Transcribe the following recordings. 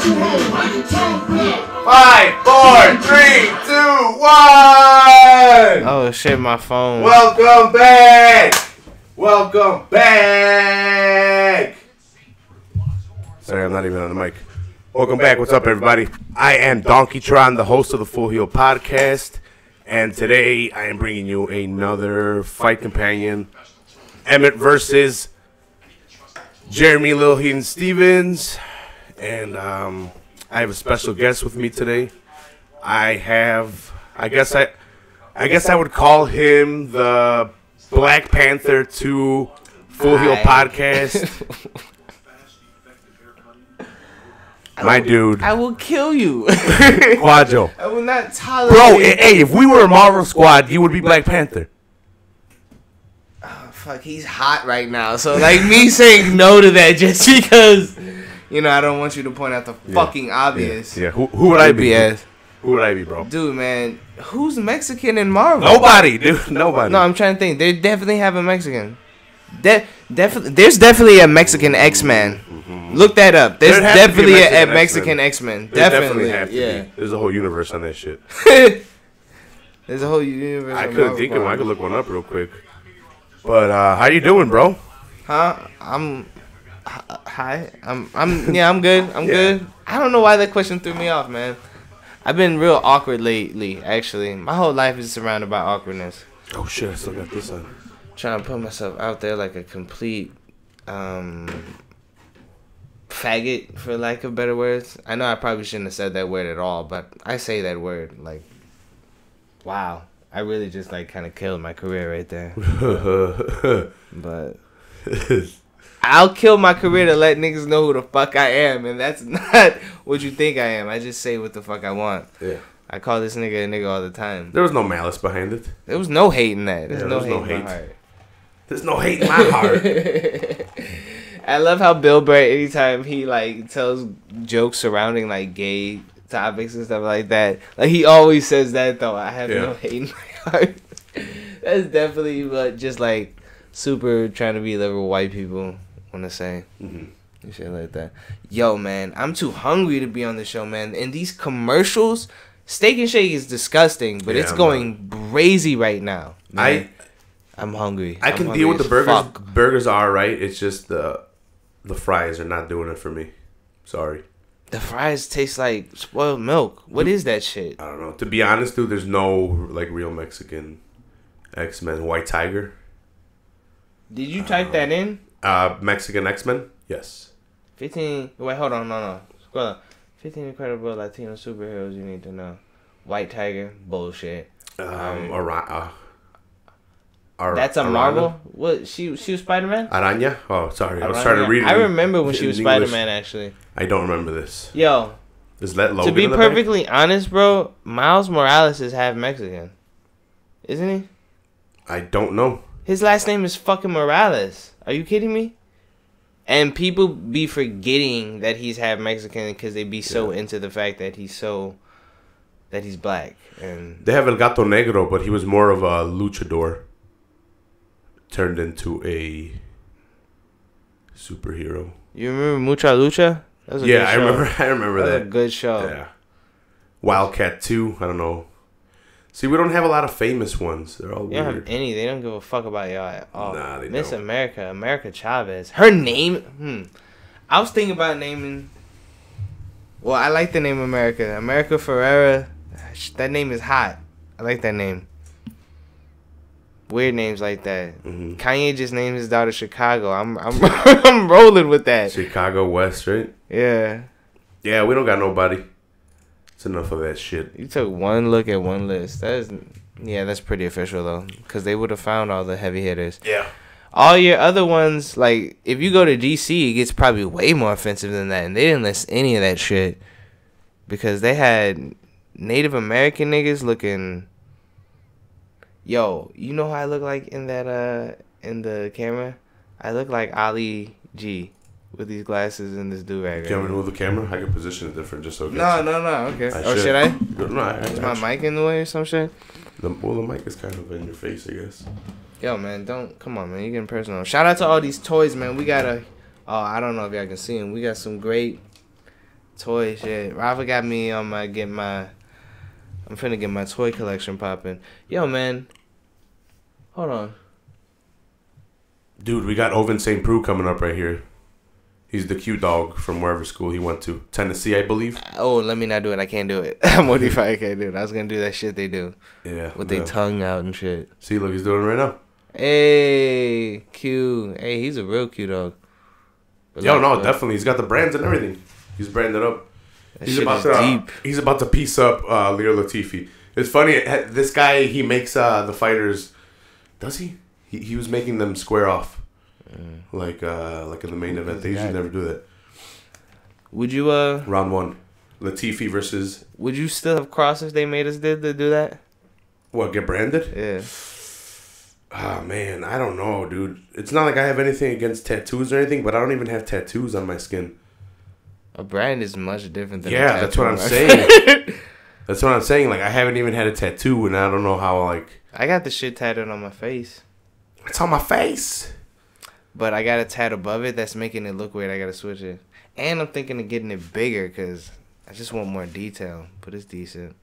5, 4, 3, 2, 1. Oh shit, my phone. Welcome back. Welcome back. Sorry, I'm not even on the mic. Welcome back. What's up, everybody? I am Donkey Tron, the host of the Full Heel Podcast, and today I am bringing you another fight companion. Emmett versus Jeremy Lil Heaton Stevens, and I have a special guest with me today. I guess I would call him the Black Panther to Full Heel Podcast. My dude. I will kill you. Quadjo. I will not tolerate. Bro, hey, if we were a Marvel squad, you would be Black Panther. Oh, fuck, he's hot right now. So, like, me saying no to that just because, you know, I don't want you to point out the fucking obvious. Yeah. Who would I be? As? Who would I be, bro? Dude, man, who's Mexican in Marvel? Nobody, dude. Nobody. No, I'm trying to think. They definitely have a Mexican. There's definitely a Mexican X-Men. Mm-hmm. Look that up. There's definitely a Mexican X-Men. Definitely have to be. There's a whole universe on that shit. There's a whole universe. I couldn't think of one. I could look one up real quick. But how you doing, bro? Hi. I'm good. I'm good. I don't know why that question threw me off, man. I've been real awkward lately, actually. My whole life is surrounded by awkwardness. Oh shit, I still got this on. Trying to put myself out there like a complete faggot, for lack of better words. I know I probably shouldn't have said that word at all, but I say that word like, wow. I really just like kind of killed my career right there. But I'll kill my career to let niggas know who the fuck I am, and that's not what you think I am. I just say what the fuck I want. Yeah. I call this nigga a nigga all the time. There was no malice behind it. There was no hate in that. There's no hate in my heart. There's no hate in my heart. I love how Bill Burr, anytime he like tells jokes surrounding like gay topics and stuff like that, like he always says that though. I have no hate in my heart. That's definitely what just like super trying to be liberal white people want to say. And shit like that. Yo, man, I'm too hungry to be on the show, man. And these commercials, Steak and Shake is disgusting, but it's going crazy right now. Man. I'm hungry. I can deal with the burgers. Fuck. Burgers are right. It's just the fries are not doing it for me. Sorry. The fries taste like spoiled milk. What is that shit? I don't know. To be honest, dude, there's no like real Mexican X-Men. White Tiger. Did you type that in? Mexican X-Men? Yes. 15. Wait, hold on. No. Scroll up. 15 incredible Latino superheroes you need to know. White Tiger. Bullshit. That's a Marvel? What? She was Spider-Man? Araña? Oh, sorry. I was trying to read it. I remember when she was Spider-Man, actually. I don't remember this. Yo. Is that Logan? To be perfectly honest, bro, Miles Morales is half Mexican. Isn't he? I don't know. His last name is fucking Morales. Are you kidding me? And people be forgetting that he's half Mexican because they be so into the fact that he's black. And they have El Gato Negro, but he was more of a luchador. Turned into a superhero. You remember Mucha Lucha? That was a good show. I remember that. That was a good show. Yeah. Wildcat 2, I don't know. See, we don't have a lot of famous ones. They're all weird. You don't have any. They don't give a fuck about y'all at all. Nah, they Miss don't. America Chavez. Her name, I was thinking about naming. Well, I like the name America. America Ferrera. That name is hot. I like that name. Weird names like that. Kanye just named his daughter Chicago. I'm I'm rolling with that. Chicago West, right? Yeah. Yeah, we don't got nobody. It's enough of that shit. You took one look at one list. That's pretty official though, because they would have found all the heavy hitters. Yeah. All your other ones, like if you go to DC, it gets probably way more offensive than that, and they didn't list any of that shit because they had Native American niggas looking. Yo, you know how I look like in that in the camera? I look like Ali G with these glasses and this do-rag. Can we move the camera? I can position it different just so it No, okay. Should I? No, Is my mic in the way or some shit? The mic is kind of in your face, I guess. Yo, man, come on, man. You getting personal. Shout out to all these toys, man. We got I don't know if y'all can see them. We got some great Toy shit. Rafa got me on I'm finna get my toy collection popping. Yo, man. Hold on. Dude, we got Oven St. Preux coming up right here. He's the cute dog from wherever school he went to. Tennessee, I believe. Oh, let me not do it. I can't do it. I'm modified. I can't do it. I was going to do that shit they do. Yeah. With their tongue out and shit. See, look, he's doing it right now. Hey, cute. Hey, he's a real cute dog. Yo, no, definitely. He's got the brands and everything. He's branded up. He's about to piece up Leo Latifi. It's funny. This guy, he makes the fighters. Does he? He was making them square off. Like in the main event. They usually never do that. Would you round one, Latifi versus. Would you still have crossed if they made us did to do that? What, get branded? Yeah. Oh man, I don't know, dude. It's not like I have anything against tattoos or anything, but I don't even have tattoos on my skin. A brand is much different than a tattoo. That's what I'm saying. That's what I'm saying. Like, I haven't even had a tattoo, and I don't know how, like. I got the shit tattooed on my face. It's on my face. But I got a tat above it that's making it look weird. I gotta switch it. And I'm thinking of getting it bigger because I just want more detail. But it's decent.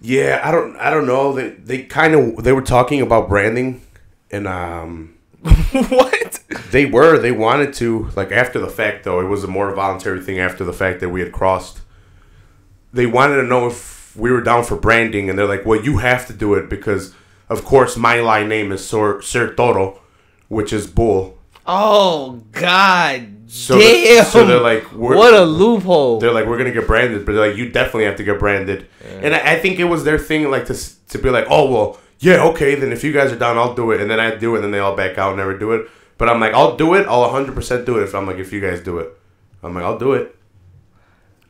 Yeah, I don't know. They were talking about branding, and what? They wanted to, like, after the fact, though. It was a more voluntary thing after the fact that we had crossed. They wanted to know if we were down for branding, and they're like, well, you have to do it because, of course, my line name is Sir Toro, which is bull. Oh, God damn. So they're like, what a loophole. They're like, we're going to get branded, but they're like, you definitely have to get branded. Yeah. And I think it was their thing, like, to be like, oh, well, yeah, okay, then if you guys are down, I'll do it. And then I do it, and then they all back out and never do it. But I'm like, I'll do it. I'll 100% do it if you guys do it. I'm like, I'll do it.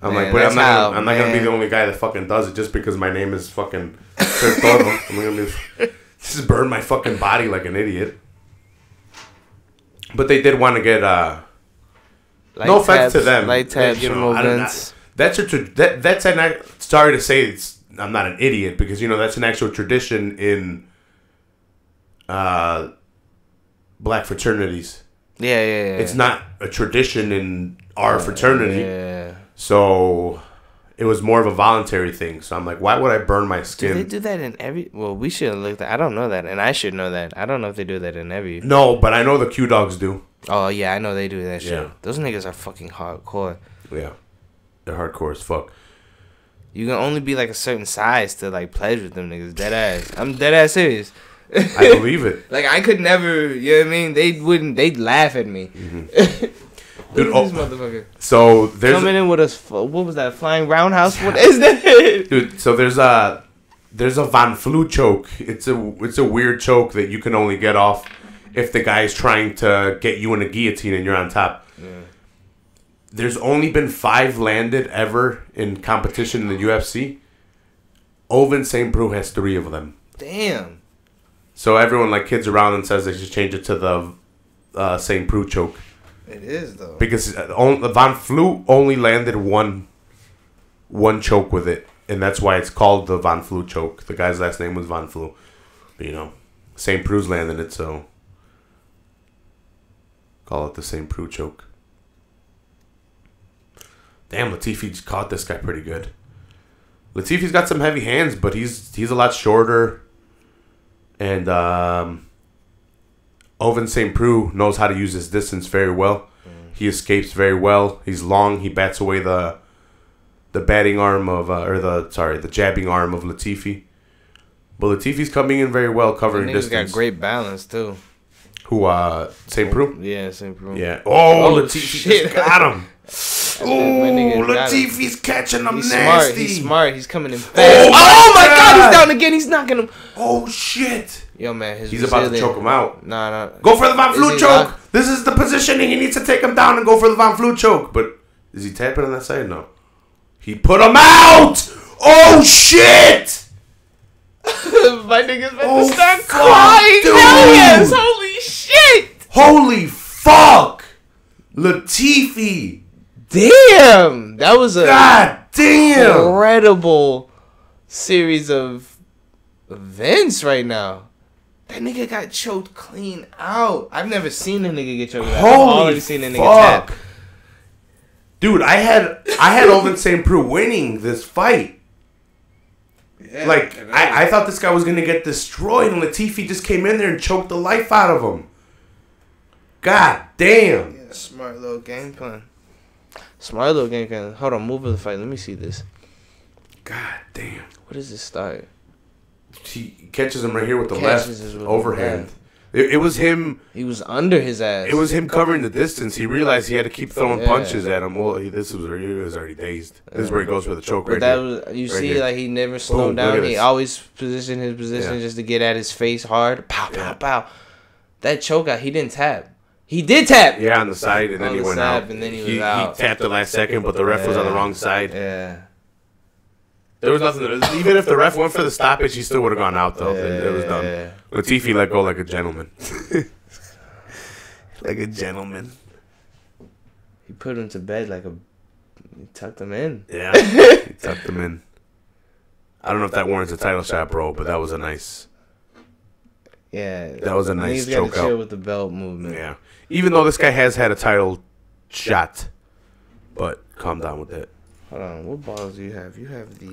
I'm like, but I'm not gonna be the only guy that fucking does it just because my name is fucking Sir Toro. I'm gonna just burn my fucking body like an idiot. But they did want to get no offense to them. Light tabs, movements. That's an sorry to say I'm not an idiot because that's an actual tradition in black fraternities. Yeah. It's not a tradition in our fraternity. Yeah. So it was more of a voluntary thing. So I'm like, why would I burn my skin? Do they do that in every... Well, we should have looked at... I don't know that, and I should know that. I don't know if they do that in every... No, but I know the Q Dogs do. Oh, yeah, I know they do that shit. Yeah. Those niggas are fucking hardcore. Yeah. They're hardcore as fuck. You can only be, like, a certain size to, like, pledge with them niggas. Dead ass. I'm dead ass serious. I believe it. Like, I could never... You know what I mean? They'd laugh at me. Mm-hmm. Dude, this motherfucker. So there's coming in with us. What was that? Flying roundhouse? What is that? Dude, so there's a Van Flu choke. It's a weird choke that you can only get off if the guy's trying to get you in a guillotine and you're on top. Yeah. There's only been 5 landed ever in competition in the UFC. Oven St. Preux has 3 of them. Damn. So everyone like kids around and says they should change it to the St. Preux choke. It is though because Van Flu only landed one choke with it, and that's why it's called the Van Flu choke. The guy's last name was Van Flu, but St. Preux's landed it, so call it the St. Preux choke. Damn, Latifi just caught this guy pretty good. Latifi's got some heavy hands, but he's a lot shorter, and Oven St. Preux knows how to use his distance very well. He escapes very well. He's long. He bats away the batting arm of the jabbing arm of Latifi. But Latifi's coming in very well, covering distance. Got great balance too. Who St. Preux? Yeah, St. Preux. Yeah. Oh, Latifi just got him. Oh, Latifi's catching him nasty. He's smart. He's coming in fast. Oh my God! He's down again. He's knocking him. Oh shit! Yo, man, he's about to choke him out. Nah. Go for the Van Flu choke. This is the positioning. He needs to take him down and go for the Van Flu choke. But is he tapping on that side? No. He put him out. Oh shit! My nigga's about to start crying. Dude. Hell yes! Holy shit! Holy fuck! Latifi. Damn! That was a goddamn incredible series of events right now. That nigga got choked clean out. I've never seen a nigga get choked out. I've already seen a nigga tap. Dude, I had all St. Preux winning this fight. Yeah, like, I thought this guy was going to get destroyed, and Latifi just came in there and choked the life out of him. God damn. Yeah, smart little game plan. Smart little game plan. Hold on, move the fight. Let me see this. God damn. What does it start? He catches him right here with the left overhand. It was him. He was under his ass. It was him covering the distance. He realized he had to keep throwing punches at him. Well, this was where he was already dazed. This is where he goes for the choke right that here. Was, you right see, here. like, he never slowed down. He always positioned his position just to get at his face hard. Pow, pow, pow. That choke out, he didn't tap. He did tap. Yeah, on the side, and then he went out. And then he was out. He tapped the last second, but the ref was on the wrong side. Yeah. There was nothing. Even if the ref went for the stoppage, he still would have gone out, though. It was done. Yeah. Latifi let go like a gentleman. Like a gentleman. He put him to bed like a... He tucked him in. Yeah, he tucked him in. I don't know if that warrants a title shot, bro, but that was a nice... Yeah. That was a nice choke out. He's got to chill with the belt movement. Yeah. Even though this guy has had a title shot. But calm down with that. Hold on. What balls do you have? You have the...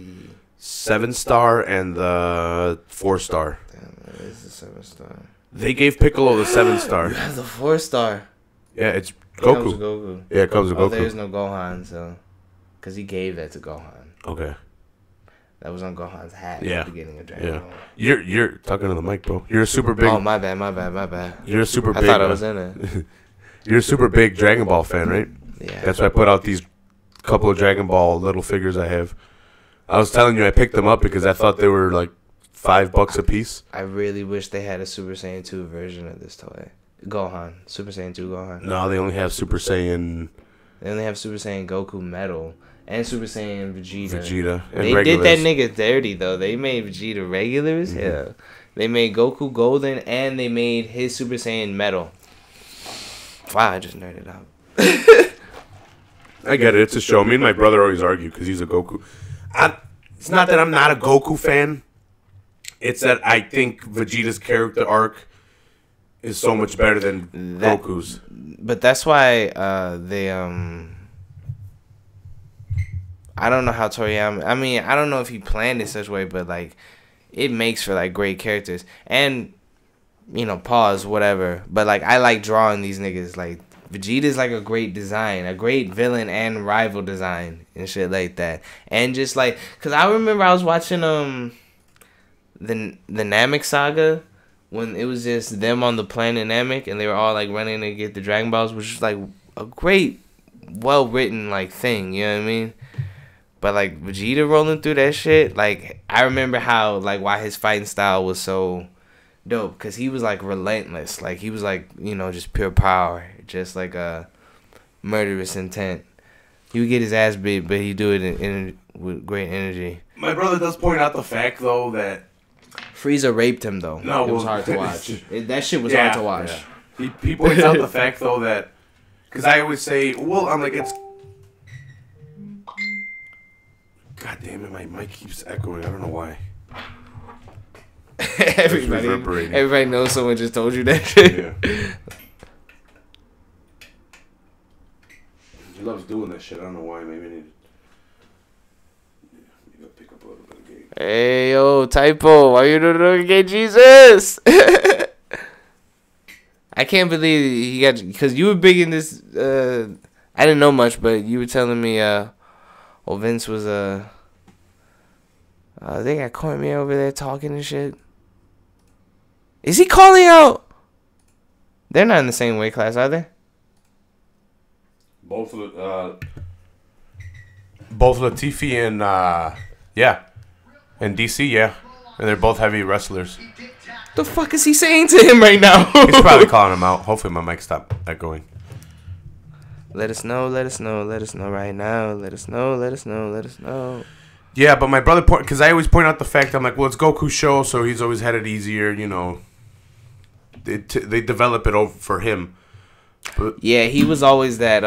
7-star and the 4-star. Damn, that is the 7-star. They gave Piccolo the 7-star. You have the 4-star. Yeah, it's Goku. It comes with Goku. Yeah, it comes with Goku. There's no Gohan, so... Because he gave that to Gohan. Okay. That was on Gohan's hat at the beginning of Dragon Ball. You're talking to the mic, bro. You're a super big... Oh, my bad. You're a super big... I thought I was in it. You're a super big Dragon Ball fan, right? Yeah. That's why I put out these couple of Dragon Ball little figures I have. I was telling you I picked them up because I thought they were like $5 a piece. I really wish they had a Super Saiyan 2 version of this toy. Gohan. Super Saiyan 2 Gohan. No, they only have Super Saiyan... They only have Super Saiyan Goku Metal and Super Saiyan Vegeta. And they regulars. did that nigga dirty, though. They made Vegeta regulars. Yeah. They made Goku Golden, and they made his Super Saiyan Metal. Wow, I just nerded out. I get it. It's a show. Me and my brother always argue because he's a Goku. It's not that I'm not a Goku fan. It's that I think Vegeta's character arc is so much better than Goku's. But that's why they I don't know how Toriyama... I mean, I don't know if he planned it such way, but, like, it makes for, like, great characters. And, you know, pause, whatever. But, like, I like drawing these niggas. Like, Vegeta's, like, a great design. A great villain and rival design and shit like that. And just, like... Because I remember I was watching, the Namek Saga when it was just them on the planet Namek and they were all, like, running to get the Dragon Balls, which was, like, a great, well-written, like, thing. You know what I mean? But, like, Vegeta rolling through that shit, like, I remember how, like, why his fighting style was so dope. Because he was, like, relentless. Like, he was, like, you know, just pure power. Just, like, a murderous intent. He would get his ass beat, but he'd do it with great energy. My brother does point out the fact, though, that... Frieza raped him, though. No, it was hard to watch. That shit was hard to watch. Yeah. He points out the fact, though, that... Because I always say, well, I'm like, it's... God damn it, my mic keeps echoing. I don't know why. Everybody knows someone just told you that shit. Yeah. He loves doing that shit. I don't know why. Maybe I need to pick up a little bit of game. Hey, yo, Typo. Why you doing gay Jesus? I can't believe he got... Because you were big in this... I didn't know much, but you were telling me... Well, Vince was they got Cormier over there talking and shit. Is he calling out? They're not in the same weight class, are they? Both Latifi and and DC, yeah, and they're both heavy wrestlers. The fuck is he saying to him right now? He's probably calling him out. Hopefully, my mic stopped echoing. Let us know right now. Let us know. Yeah, but my brother, because I always point out the fact, I'm like, well, it's Goku's show, so he's always had it easier, you know. They develop it over for him. But, yeah, he was always that,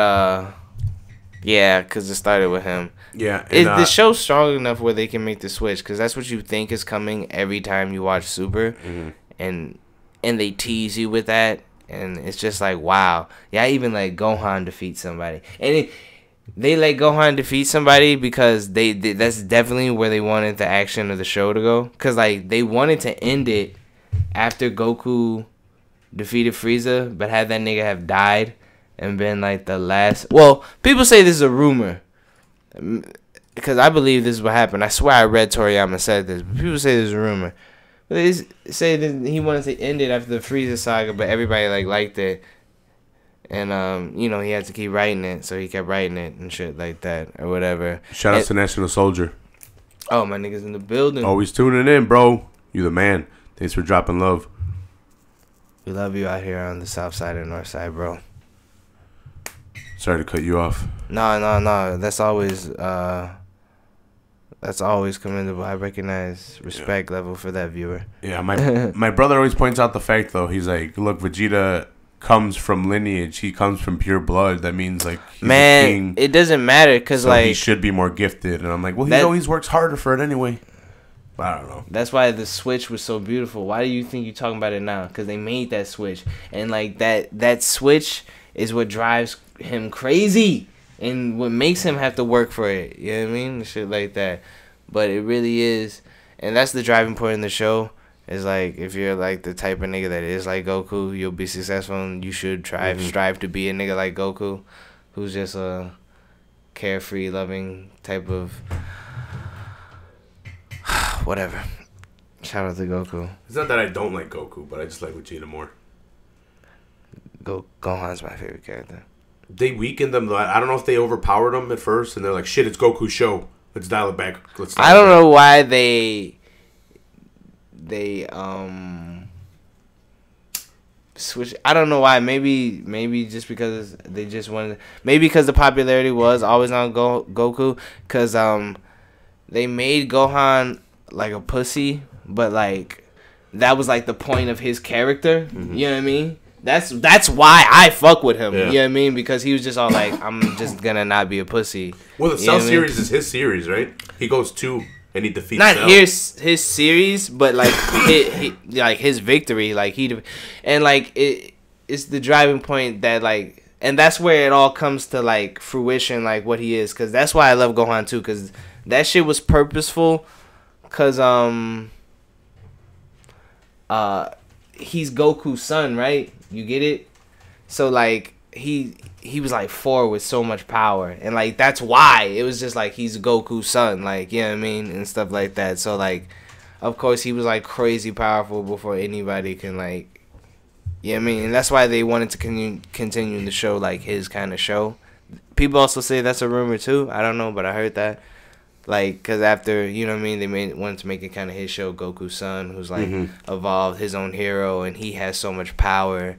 yeah, because it started with him. Yeah. And, the show's strong enough where they can make the switch, because that's what you think is coming every time you watch Super. Mm-hmm. And they tease you with that. And it's just like, wow. Yeah, even like Gohan defeats somebody. And they let Gohan defeat somebody because that's definitely where they wanted the action of the show to go. Because, like, they wanted to end it after Goku defeated Frieza, but had that nigga have died and been, like, the last... Well, people say this is a rumor. Because I believe this is what happened. I swear I read Toriyama said this. But people say this is a rumor. But they say that he wanted to end it after the Frieza saga, but everybody, like, liked it. And, you know, he had to keep writing it, so he kept writing it and shit like that, or whatever. Shout out to National Soldier. Oh, my niggas in the building. Always tuning in, bro. You the man. Thanks for dropping love. We love you out here on the south side and north side, bro. Sorry to cut you off. No. That's always commendable. I recognize respect level for that viewer. Yeah, my brother always points out the fact, though. He's like, look, Vegeta comes from lineage. He comes from pure blood. That means, like, he's a king, it doesn't matter because, so like, he should be more gifted. And I'm like, well, he always works harder for it anyway. But I don't know. That's why the switch was so beautiful. Why do you think you're talking about it now? Because they made that switch. And, like, that switch is what drives him crazy and what makes him have to work for it. You know what I mean? Shit like that. But it really is. And that's the driving point in the show. Is like, if you're like the type of nigga that is like Goku, you'll be successful, and you should strive to be a nigga like Goku, who's just a carefree, loving type of whatever. Shout out to Goku. It's not that I don't like Goku, but I just like Vegeta more. Gohan's my favorite character. They weakened them, though. I don't know if they overpowered him at first, and they're like, shit, it's Goku's show. Let's dial it back. I don't know why they switch. I don't know why. Maybe just because they just wanted. Maybe because the popularity was always on Goku. Because they made Gohan like a pussy, but like that was like the point of his character. You know what I mean? That's why I fuck with him. Yeah. You know what I mean? Because he was just all like, I'm just gonna not be a pussy. Well, the Cell series is his series, right? He goes to and he defeats not Cell. his series, but like like his victory, like and like it's the driving point that like, and that's where it all comes to like fruition, like what he is. Because that's why I love Gohan too, because that shit was purposeful. Because he's Goku's son, right? You get it? So like he was like 4 with so much power, and like that's why it was just like he's Goku's son, like, you know what I mean, and stuff like that. So like, of course he was like crazy powerful before anybody can like, you know what I mean, and that's why they wanted to continue the show like his kind of show. People also say that's a rumor too. I don't know, but I heard that. Like, because after, you know what I mean, they wanted to make it kind of his show, Goku's son, who's, like, evolved his own hero, and he has so much power.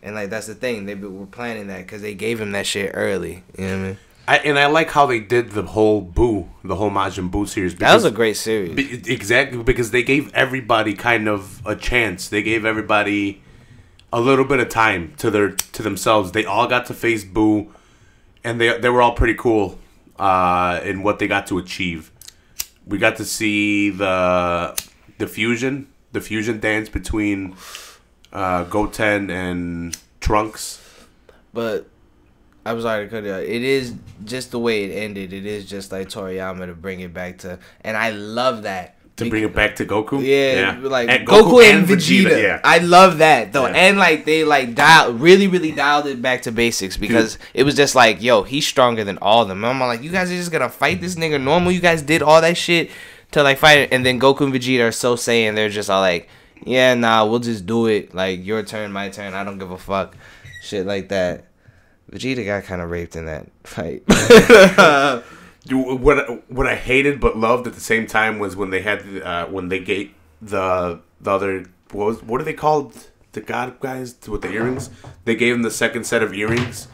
And, like, that's the thing. They were planning that because they gave him that shit early. You know what I mean? I like how they did the whole Majin Buu series. That was a great series. Exactly, because they gave everybody kind of a chance. They gave everybody a little bit of time to themselves. They all got to face Buu, and they were all pretty cool. In what they got to achieve. We got to see the fusion dance between Goten and Trunks. But I'm sorry to cut you out. It is just the way it ended. It is just like Toriyama to bring it back to, and I love that. To bring it back to Goku? Yeah. Like and Goku and Vegeta. Yeah. I love that though. Yeah. And like they like really dialed it back to basics, because it was just like, yo, he's stronger than all of them. I'm like, you guys are just gonna fight this nigga normal? You guys did all that shit to like fight it, and then Goku and Vegeta are so Saiyan, they're just all like, yeah, nah, we'll just do it. Like, your turn, my turn, I don't give a fuck. Shit like that. Vegeta got kind of raped in that fight. What I hated but loved at the same time was when they had when they gave the other, what are they called, the god guys with the earrings? They gave him the second set of earrings,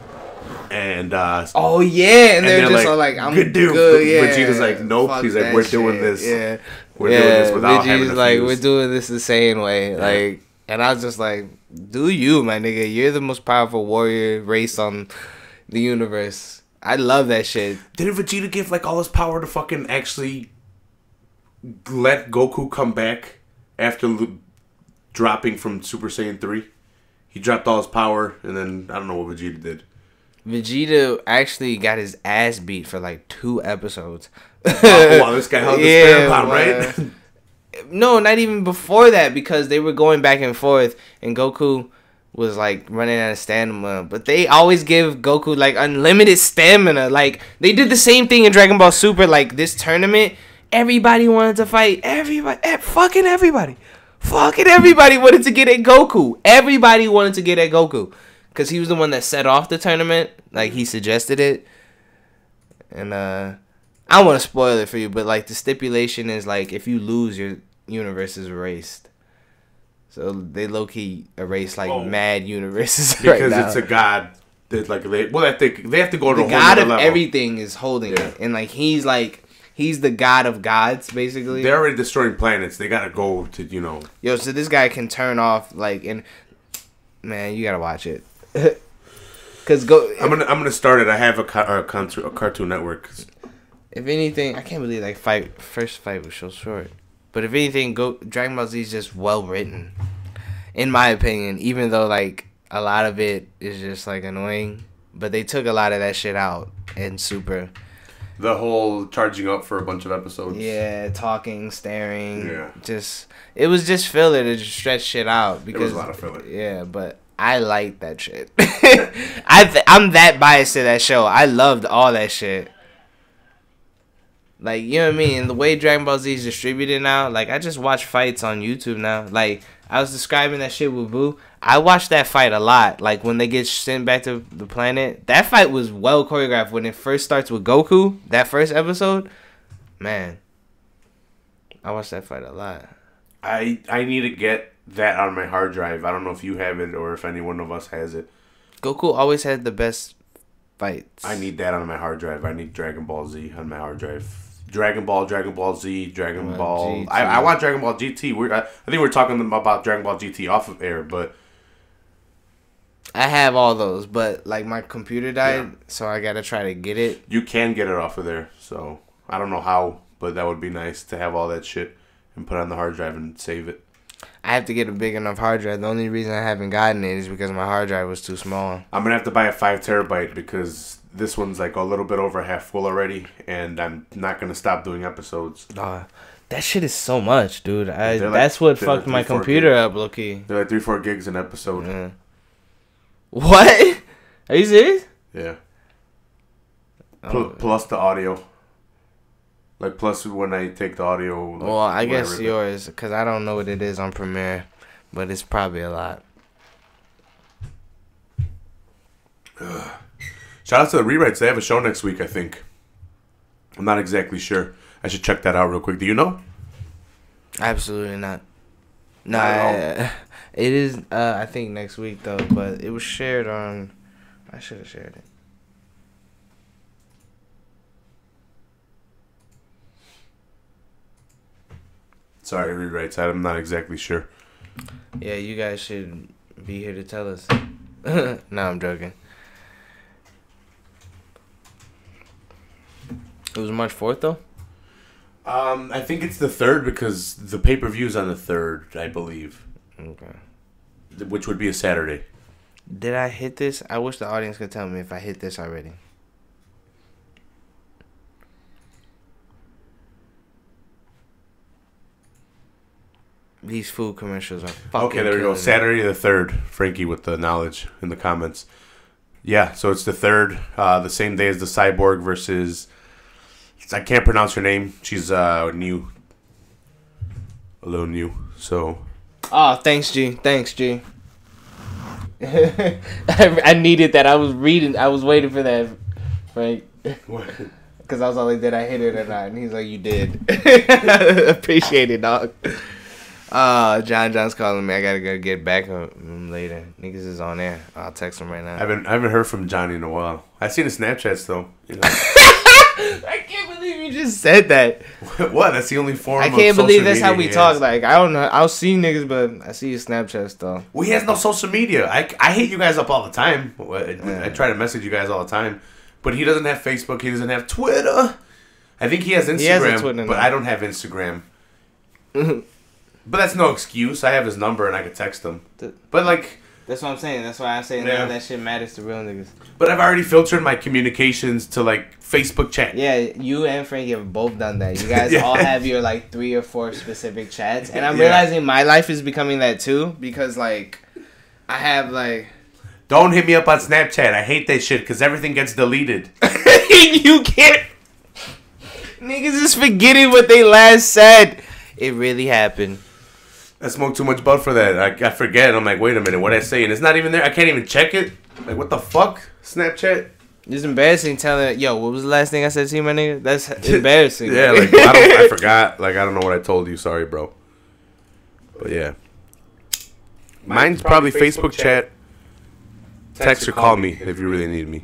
and oh yeah, and they're just like, I'm good, yeah. Vegeta's like, nope. He's like, we're doing this. Yeah, we're doing this without having to like, fuse. we're doing this the Saiyan way. Like, and I was just like, do you, my nigga? You're the most powerful warrior race on the universe. I love that shit. Didn't Vegeta give like all his power to fucking actually let Goku come back after dropping from Super Saiyan 3? He dropped all his power, and then I don't know what Vegeta did. Vegeta actually got his ass beat for like 2 episodes. Wow, this guy held the spare bomb, right? No, not even before that, because they were going back and forth, and Goku was like running out of stamina. But they always give Goku like unlimited stamina. Like they did the same thing in Dragon Ball Super. Like this tournament, everybody wanted to fight. Fucking everybody wanted to get at Goku. Everybody wanted to get at Goku. Because he was the one that set off the tournament. Like, he suggested it. And, I don't want to spoil it for you, but, like, the stipulation is, like, if you lose, your universe is erased. So, they low-key erase, like, mad universes right now. Because it's a god. That, like, they have to go to the god of level. Everything is holding it. And, like, he's the god of gods, basically. They're already destroying planets. They got to go to, you know. Yo, so this guy can turn off, like, and... Man, you got to watch it. I'm gonna start it. I have a Cartoon Network. If anything, I can't believe first fight was so short. But if anything, Dragon Ball Z is just well written, in my opinion. Even though like a lot of it is just like annoying, but they took a lot of that shit out in Super. The whole charging up for a bunch of episodes. Yeah, talking, staring. Yeah. It was just filler to just stretch shit out because it was a lot of filler. Yeah, but I like that shit. I'm that biased to that show. I loved all that shit. Like, you know what I mean? And the way Dragon Ball Z is distributed now, like, I just watch fights on YouTube now. Like, I was describing that shit with Boo. I watched that fight a lot. Like, when they get sent back to the planet, that fight was well choreographed. When it first starts with Goku, that first episode, man, I watched that fight a lot. I need to get that on my hard drive. I don't know if you have it or if any one of us has it. Goku always had the best fights. I need that on my hard drive. I need Dragon Ball Z on my hard drive. Dragon Ball Z, Dragon Ball... I want Dragon Ball GT. I think we're talking about Dragon Ball GT off of air, but... I have all those, but like my computer died, so I gotta try to get it. You can get it off of there, so I don't know how, but that would be nice to have all that shit and put it on the hard drive and save it. I have to get a big enough hard drive. The only reason I haven't gotten it is because my hard drive was too small. I'm gonna have to buy a 5 terabyte because this one's like a little bit over half full already, and I'm not gonna stop doing episodes. That shit is so much, dude. That's what fucked my computer up, low-key. They're like 3-4 gigs an episode. Yeah. What? Are you serious? Yeah. Plus the audio. Like, plus when I take the audio... Like, well, I guess yours, because I don't know what it is on Premiere, but it's probably a lot. Shout out to the Rewrites. They have a show next week, I think. I'm not exactly sure. I should check that out real quick. Do you know? Absolutely not. No, it is, I think, next week, though, but it was shared on... I should have shared it. Sorry, Rewrites. I'm not exactly sure. Yeah, you guys should be here to tell us. No, I'm joking. It was March 4th, though? I think it's the 3rd because the pay-per-view's on the 3rd, I believe. Okay. Which would be a Saturday. Did I hit this? I wish the audience could tell me if I hit this already. These food commercials are fucking okay, there we go. Saturday the 3rd. Frankie with the knowledge in the comments. Yeah, so it's the 3rd. The same day as the Cyborg versus... I can't pronounce her name. She's new. A little new, so... Oh, thanks, G. Thanks, G. I needed that. I was waiting for that, Frank. What? Because I was like, did I hit it or not? And he's like, you did. Appreciate it, dog. John's calling me. I gotta go get back him later. Niggas is on there. I'll text him right now. I haven't heard from Johnny in a while. I've seen his Snapchats though. You know. I can't believe you just said that. What? That's the only form. I can't believe that's how we talk. Like, I don't know. I'll see niggas, but I see his Snapchats though. Well, he has no social media. I hit you guys up all the time. I try to message you guys all the time, but he doesn't have Facebook. He doesn't have Twitter. I think he has Instagram, but I don't have Instagram. But that's no excuse. I have his number and I could text him. But like, That's what I'm saying. That's why I say none of that shit matters to real niggas. But I've already filtered my communications to like Facebook chat. Yeah, you and Frankie have both done that. You guys all have your like 3 or 4 specific chats, and I'm realizing my life is becoming that too because like I have like. Don't hit me up on Snapchat. I hate that shit because everything gets deleted. You can't. Niggas is forgetting what they last said. It really happened. I smoked too much bud for that. I forget. I'm like, wait a minute, what I say? And it's not even there. I can't even check it. Like, what the fuck? Snapchat? It's embarrassing telling, yo, what was the last thing I said to you, my nigga? That's embarrassing. Yeah, like, I forgot. Like, I don't know what I told you. Sorry, bro. But, yeah. Mine's probably Facebook chat. Text or call me if you really need me.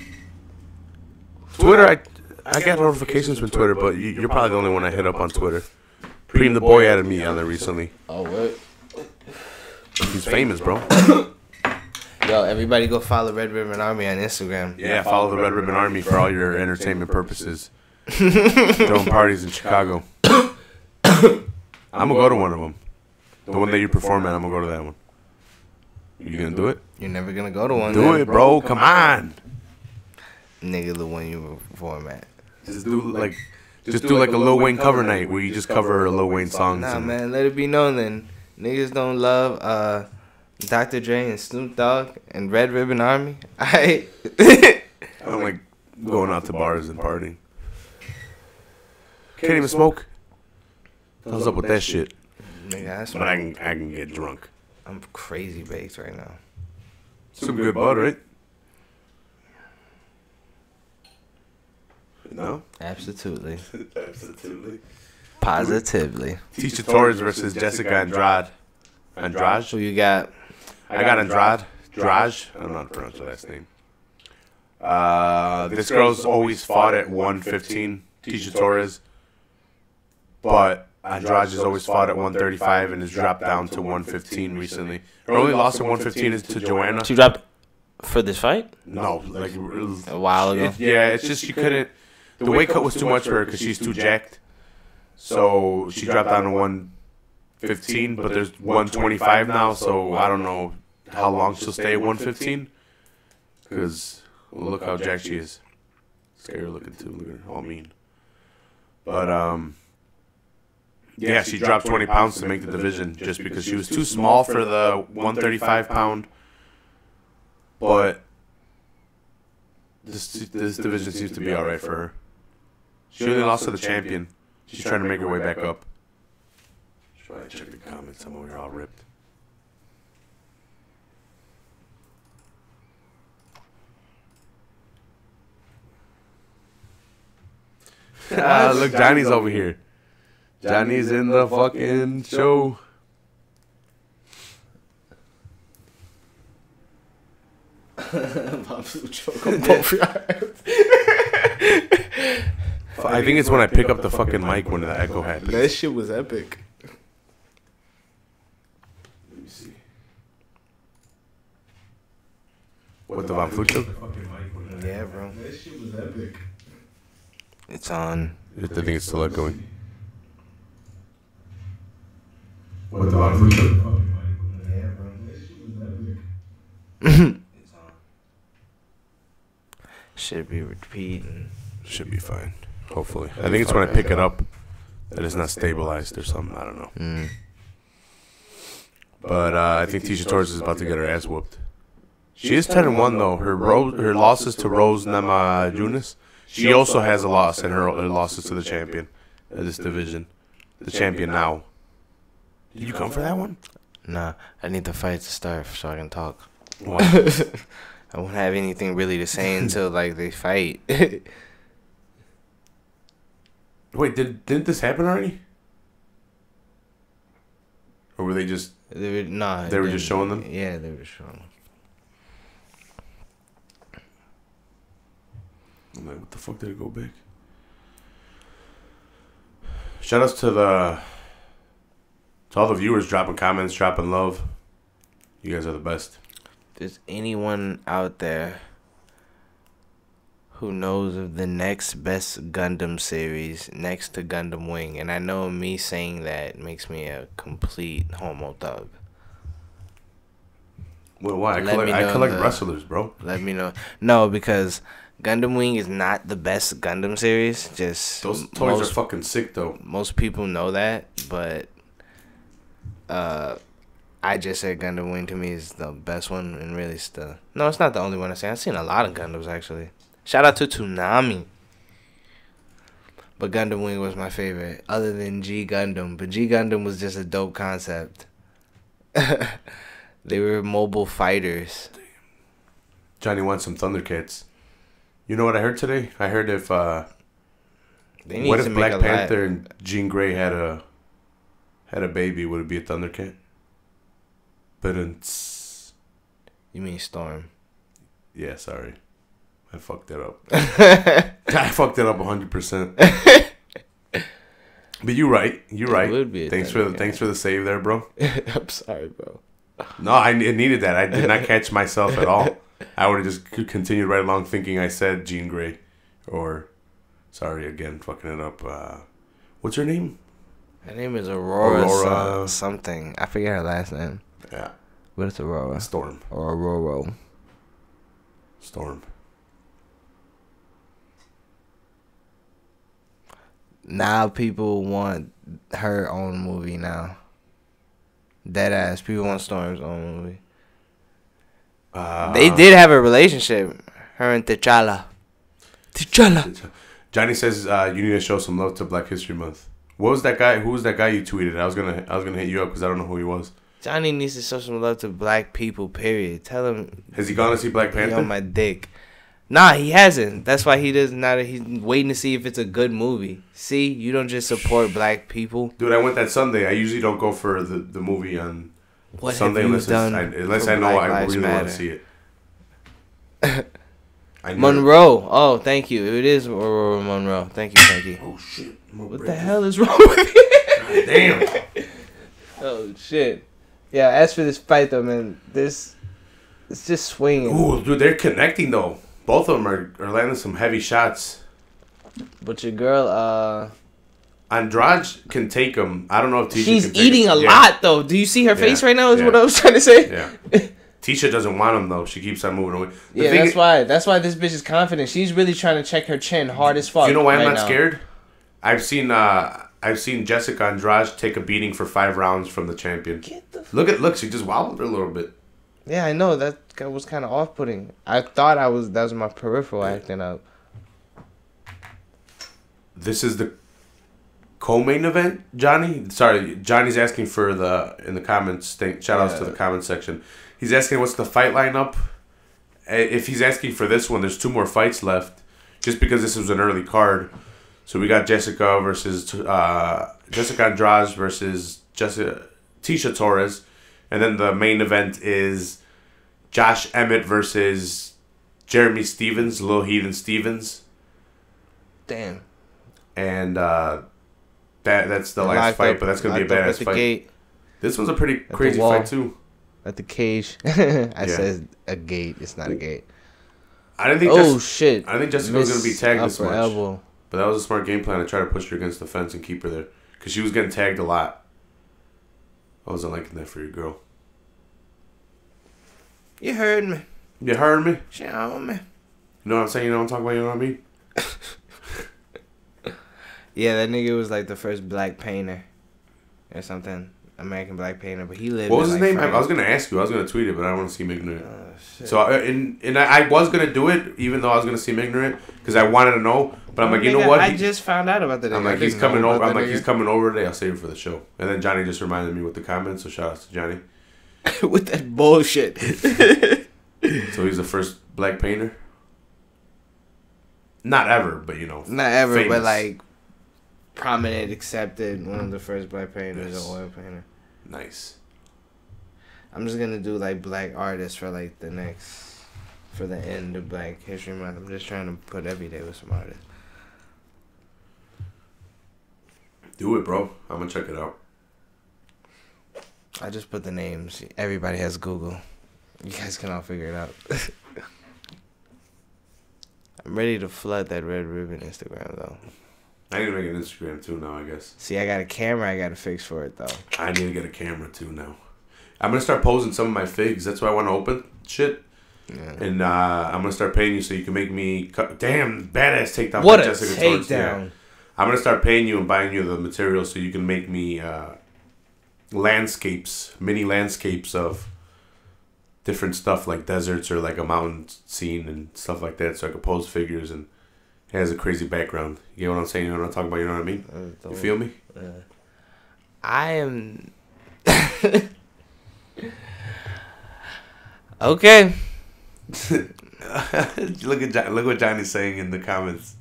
Twitter, I get notifications from Twitter, but you're probably the only one I hit up on Twitter. Preem the boy added me on there recently. Oh, what? He's famous, bro. Yo, everybody go follow Red Ribbon Army on Instagram. Yeah, follow the Red Ribbon Army for all your entertainment purposes. Throwing parties in Chicago. I'm going to go to one of them. The one that you perform at, I'm going to go to that one. You going to do it? You're never going to go to one. Do it, bro. Come on. Nigga, the one you perform at. Just do like a Lil Wayne cover night where you just cover Lil Wayne songs. Nah, man, let it be known then. Niggas don't love Dr. Dre and Snoop Dogg and Red Ribbon Army. I don't like going out to bars and partying. Can't even smoke. What's up with that shit? Nigga, but I can get drunk. I'm crazy baked right now. Some good bud, right? No? Absolutely. Absolutely. Positively. Teacher Torres versus Jessica Andrade. Andrade? Who you got? I got Andrade. Draj. I don't know how to pronounce her last name. This girl's always fought at 115. Teacher Torres. But Andrade has always fought at 135 and has dropped down to 115 recently. Her only loss at 115 is to Joanna. She dropped for this fight? No, like a while ago. It's just she couldn't. The weight cut was too much for her because she's too jacked. So she dropped down to 115, but there's 125 now. So I don't know how long she'll stay at 115. Because look how jacked she is. Scary looking too. Look at her, all mean. But yeah, she dropped 20 pounds to make the division just because she was too small for the 135 pound. But this division seems to be all right for her. She only lost to the champion. She's trying to make her way back up. Should probably check the comments. I'm over here all ripped. Look, Johnny's over here. Johnny's in the fucking show. I think it's when I pick up the fucking mic when the echo happens. That shit was epic. Let me see. What the Von Flucho? Yeah, bro. That shit was epic. It's on. I think it's still going. What the Von Flucho? Yeah, bro. That shit was epic. It's on. Should be repeating. Should be fine. Hopefully. I think it's when I pick it up that it's not stabilized or something. I don't know. But I think Tisha Torres is about to get her ass whooped. She is 10-1 though. Her losses to Rose Namajunas. She also has a loss, and her losses to the champion of this division, the champion now. Did you come for that one? Nah, I need the fight to start so I can talk. Why? I won't have anything really to say until like they fight. Wait, didn't this happen already? Or were they just? They were just showing them. Yeah, they were showing them. I'm like, what the fuck did it go back? Shout outs to all the viewers dropping comments, dropping love. You guys are the best. If there's anyone out there who knows of the next best Gundam series next to Gundam Wing, and I know me saying that makes me a complete homo thug. Well, why? Let me I know collect the- wrestlers, bro. Let me know. No, because Gundam Wing is not the best Gundam series. Just Those toys are fucking sick, though. most people know that, but I just said Gundam Wing to me is the best one, and really still. No, it's not the only one I say. I've seen a lot of Gundams actually. Shout out to Toonami. But Gundam Wing was my favorite, other than G Gundam. But G Gundam was just a dope concept. They were mobile fighters. Johnny wants some Thundercats. You know what I heard today? I heard if They need what to if make Black a Panther and Jean Grey had a baby? Would it be a Thundercat? But You mean Storm? yeah, sorry, I fucked that up. I fucked it up 100%. But you're right. You're right. would be a thanks Thundercat. for the save there, bro. I'm sorry, bro. No, I needed that. I did not catch myself at all. I would have just continued right along thinking I said Jean Grey, or sorry again, fucking it up. What's her name? Her name is Aurora. Aurora. Something. I forget her last name. Yeah, But it's Aurora. Storm. Or Aurora. Storm. Now people want her own movie now. Dead ass. People want Storm's own movie. They did have a relationship. Her and T'Challa. Johnny says you need to show some love to Black History Month. What was that guy? Who was that guy you tweeted? I was gonna hit you up because I don't know who he was. Johnny needs to show some love to black people, period. Tell him. Has he gone to see Black He Panther? on my dick. Nah, he hasn't. That's why he doesn't. Now that he's waiting to see if it's a good movie. See, you don't just support black people. Dude, I went that Sunday. I usually don't go for the movie on What Sunday have you unless done? unless for I know Black I Lives really want Matter? to see it. I know. Monroe. Oh, thank you. It is Aurora Monroe. Thank you, Frankie. Oh shit! What the hell is wrong with you? Damn. Oh shit. Yeah. As for this fight though, man, it's just swinging. Ooh, dude, they're connecting though. Both of them are landing some heavy shots. But your girl, Andrade can take them. I don't know if Tisha she's can take eating 'em. a Yeah. lot though. Do you see her face right now? Is Yeah. what I was trying to say. Yeah. Tisha doesn't want them though. She keeps on moving away. The Yeah, thing that's is- why. That's why this bitch is confident. She's really trying to check her chin hard as fuck. You know why I'm right not now. scared? I've seen Jessica Andrade take a beating for 5 rounds from the champion. Get the Look, she just wobbled her a little bit. Yeah, I know that was kind of off-putting. I thought that was my peripheral acting up. This is the co-main event, Johnny. Sorry, Johnny's asking for in the comments. Shout outs to the comment section. He's asking what's the fight lineup. If he's asking for this one, there's 2 more fights left. Just because this was an early card, so we got Jessica Andrade versus Tisha Torres, and then the main event is Josh Emmett versus Jeremy Stevens, Lil Heathen Stevens. Damn. And that's the last fight, but that's gonna be a badass fight. Gate, This one's a pretty the crazy wall. fight too. at the cage. I Yeah. said a gate. It's not a gate. I didn't think. Shit. I didn't think Jessica was gonna be tagged this Upper much. elbow. But that was a smart game plan to try to push her against the fence and keep her there, because she was getting tagged a lot. I wasn't liking that for your girl. You heard me. You heard me? Show me. You know what I'm saying? You know what I'm talking about? You know what I mean? Yeah, that nigga was like the first black painter or something. American black painter, but he lived. What was in, his like, name? I France. was gonna ask you. I was gonna tweet it, but I don't want to seem ignorant. Oh, shit. So I was gonna do it, even though I was gonna seem ignorant, because I wanted to know. But I'm like, you know Nigga, what? I just found out about the nigga. I'm like, I he's didn't know coming about over. I'm that like, nigga. he's coming over today. I'll save it for the show. And then Johnny just reminded me with the comments. So shout out to Johnny. with that bullshit. So he's the first black painter. Not ever, but you know, Not ever, famous. but like prominent, accepted, one of the first black painters, Yes. an oil painter. Nice. I'm just gonna do like black artists for like for the end of Black History Month. I'm just trying to put every day with some artists. Do it, bro. I'm gonna check it out. I just put the names. Everybody has Google. You guys can all figure it out. I'm ready to flood that Red Ribbon Instagram though. I need to make an Instagram too now, I guess. See, I got a camera I gotta fix for it though. I need to get a camera too now. I'm gonna start posing some of my figs. That's why I want to open shit. Yeah. And I'm gonna start paying you so you can make me. Damn, badass takedown. What a Jessica takedown! Yeah. I'm gonna start paying you and buying you the material so you can make me landscapes, mini landscapes of different stuff like deserts or like a mountain scene and stuff like that, so I can pose figures and it has a crazy background. You know what I'm saying? You know what I'm talking about? You know what I mean? You feel me? I am. Okay. Look what Johnny's saying in the comments.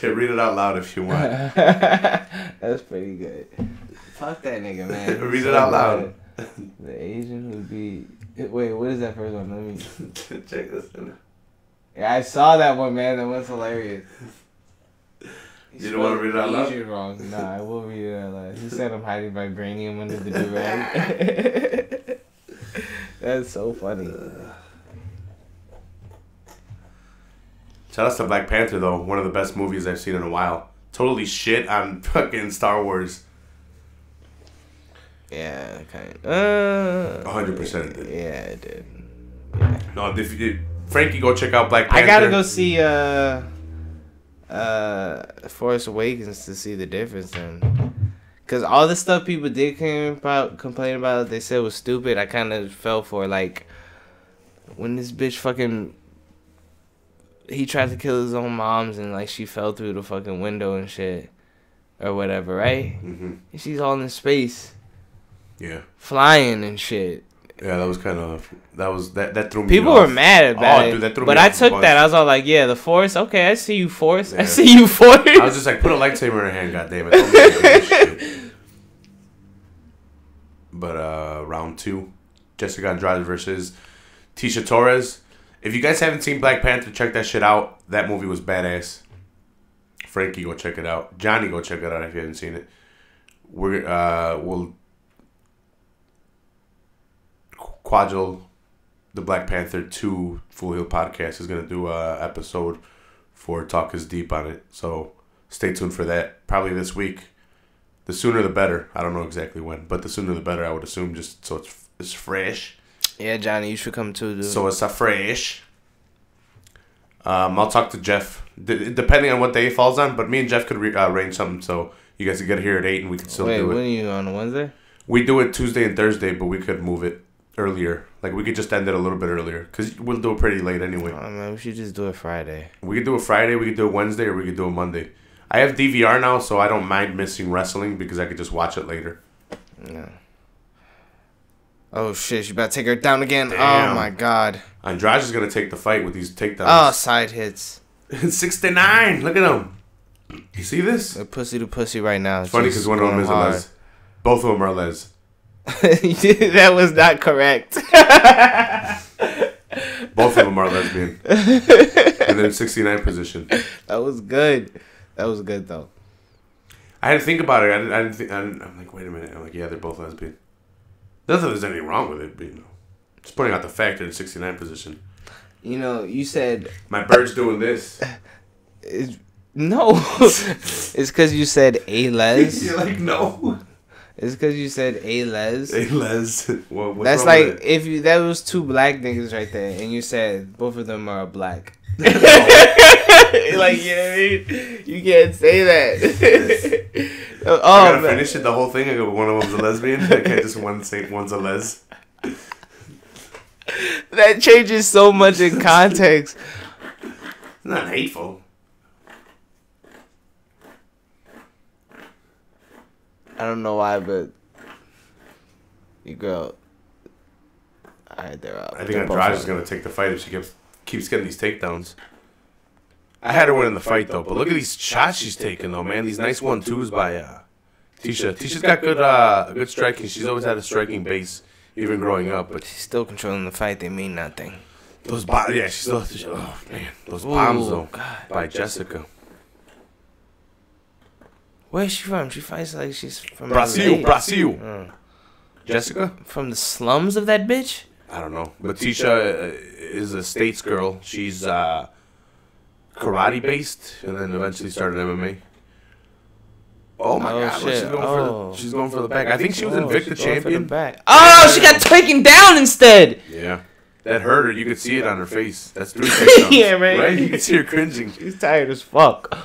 Read it out loud if you want. That's pretty good. Fuck that nigga, man. Read it out loud. The Asian who be... Wait, what is that first one? Let me... Check this out. Yeah, I saw that one, man. That one's hilarious. You don't want to read it out loud? Asian wrong. Nah, I will read it out loud. He said I'm hiding vibranium under the do-rag. That's so funny. Shout out to Black Panther, though. One of the best movies I've seen in a while. Totally shit on fucking Star Wars. Yeah, kind of. 100% it did. Yeah, it did. Yeah. No, if you, Frankie, go check out Black Panther. I gotta go see Force Awakens to see the difference then. Cause all the stuff people did complain about, they said was stupid. I kind of fell for like when this bitch fucking he tried to kill his own moms and like she fell through the fucking window and shit or whatever, right? Mm-hmm. And she's all in space, yeah, flying and shit. Yeah, that was kind of that threw me. People off. Were mad about it, dude, that threw but me I took that. I was all like, "Yeah, the Force. Okay, I see you, Force. Yeah. I see you, Force." I was just like, "Put a lightsaber in her hand, goddammit." But round 2, Jessica Andrade versus Tisha Torres. If you guys haven't seen Black Panther, check that shit out. That movie was badass. Frankie, go check it out. Johnny, go check it out if you haven't seen it. We'll Quadril, the Black Panther 2 Full Heel Podcast is going to do a episode for Talk is Deep on it. So stay tuned for that. Probably this week. The sooner the better. I don't know exactly when, but the sooner the better, I would assume, just so it's fresh. Yeah, Johnny, you should come too, dude. So it's a fresh. I'll talk to Jeff, depending on what day it falls on, but me and Jeff could arrange something so you guys could get here at 8 and we could still do it. Wait, when are you on a Wednesday? We do it Tuesday and Thursday, but we could move it earlier. Like, we could just end it a little bit earlier, because we'll do it pretty late anyway. Oh, man, we should just do it Friday. We could do it Friday, we could do it Wednesday, or we could do it Monday. I have DVR now, so I don't mind missing wrestling, because I could just watch it later. Yeah. Oh, shit, she about to take her down again. Damn. Oh, my God. Andrade is going to take the fight with these takedowns. Oh, side hits. 69. Look at him. You see this? A pussy to pussy right now. It's funny because one of them is a les. Both of them are les. That was not correct. Both of them are lesbian. And then 69 position. That was good. That was good, though. I had to think about it. I didn't think. I'm like, wait a minute. I'm like, yeah, they're both lesbian. Not that there's anything wrong with it, but, you know. Just pointing out the fact they're in 69 position. You know, you said... My bird's doing this. No. It's because you said a les. You're like, no. It's because you said a les. A les. Well, that's like, if you that was two black niggas right there, and you said both of them are black. Like, you know what I mean? You can't say that. I gotta finish it, the whole thing. I go, one of them's a lesbian. I can't just say one's a les. That changes so much in context. It's not hateful. I don't know why, but you girl. Alright, they're up. I think Andrade is gonna take the fight if she keeps getting these takedowns. I had her win in the fight though, but look at these shots she's taking though, man. These nice 1-2s by Tisha. Tisha's got good striking. She's always had a striking base, even growing up. But she's still controlling the fight. They mean nothing. Those bombs, yeah, she's still. Oh man, those bombs though, God. By Jessica. Where's she from? She fights like she's from Brazil. Jessica? From the slums of that bitch? I don't know. But Tisha is a States girl. She's karate based and then eventually started MMA. Oh my Oh, God! shit. She's going for the back. I think she was Invicta champion. Oh, she got taken down instead. Yeah, that hurt her. You could see it on her face. That's 3 takedowns. Yeah, man. Right? You could see her cringing. She's tired as fuck.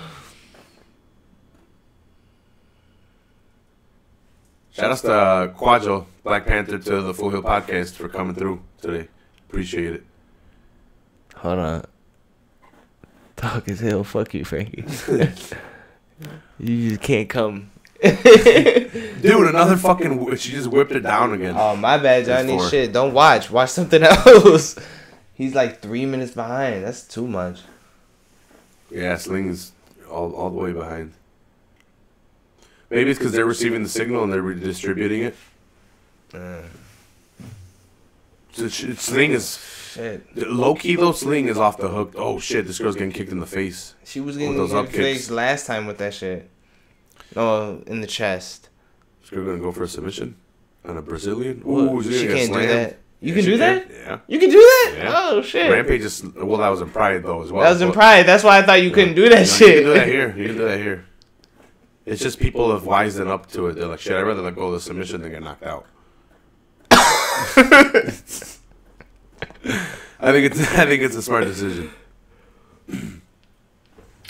Shout out to Quadro, Black Panther, to the Full Hill Podcast for coming through today. Appreciate it. Hold on. Talk as hell. Fuck you, Frankie. You just can't come. Dude, another fucking... She just whipped it down again. Oh, my bad, Johnny. Shit, don't watch. Watch something else. He's like 3 minutes behind. That's too much. Yeah, Sling is all the way behind. Maybe it's because they're receiving the signal and they're redistributing it. Sling is... Shit. Low-key, though, Sling is off the hook. Oh, shit, this girl's getting kicked in the face. She was getting hit in the face last time with that shit. No, in the chest. This girl gonna go for a submission on a Brazilian? Ooh, she can't do that. You can do that? Yeah. You can do that? Yeah. Oh, shit. Rampage is... Well, that was in Pride, though, as well. That was in Pride. That's why I thought you couldn't do that shit. You can do that here. You can do that here. It's just people have wised up to it. They're like, shit, I'd rather let go of the submission than get knocked out. I think it's a smart decision.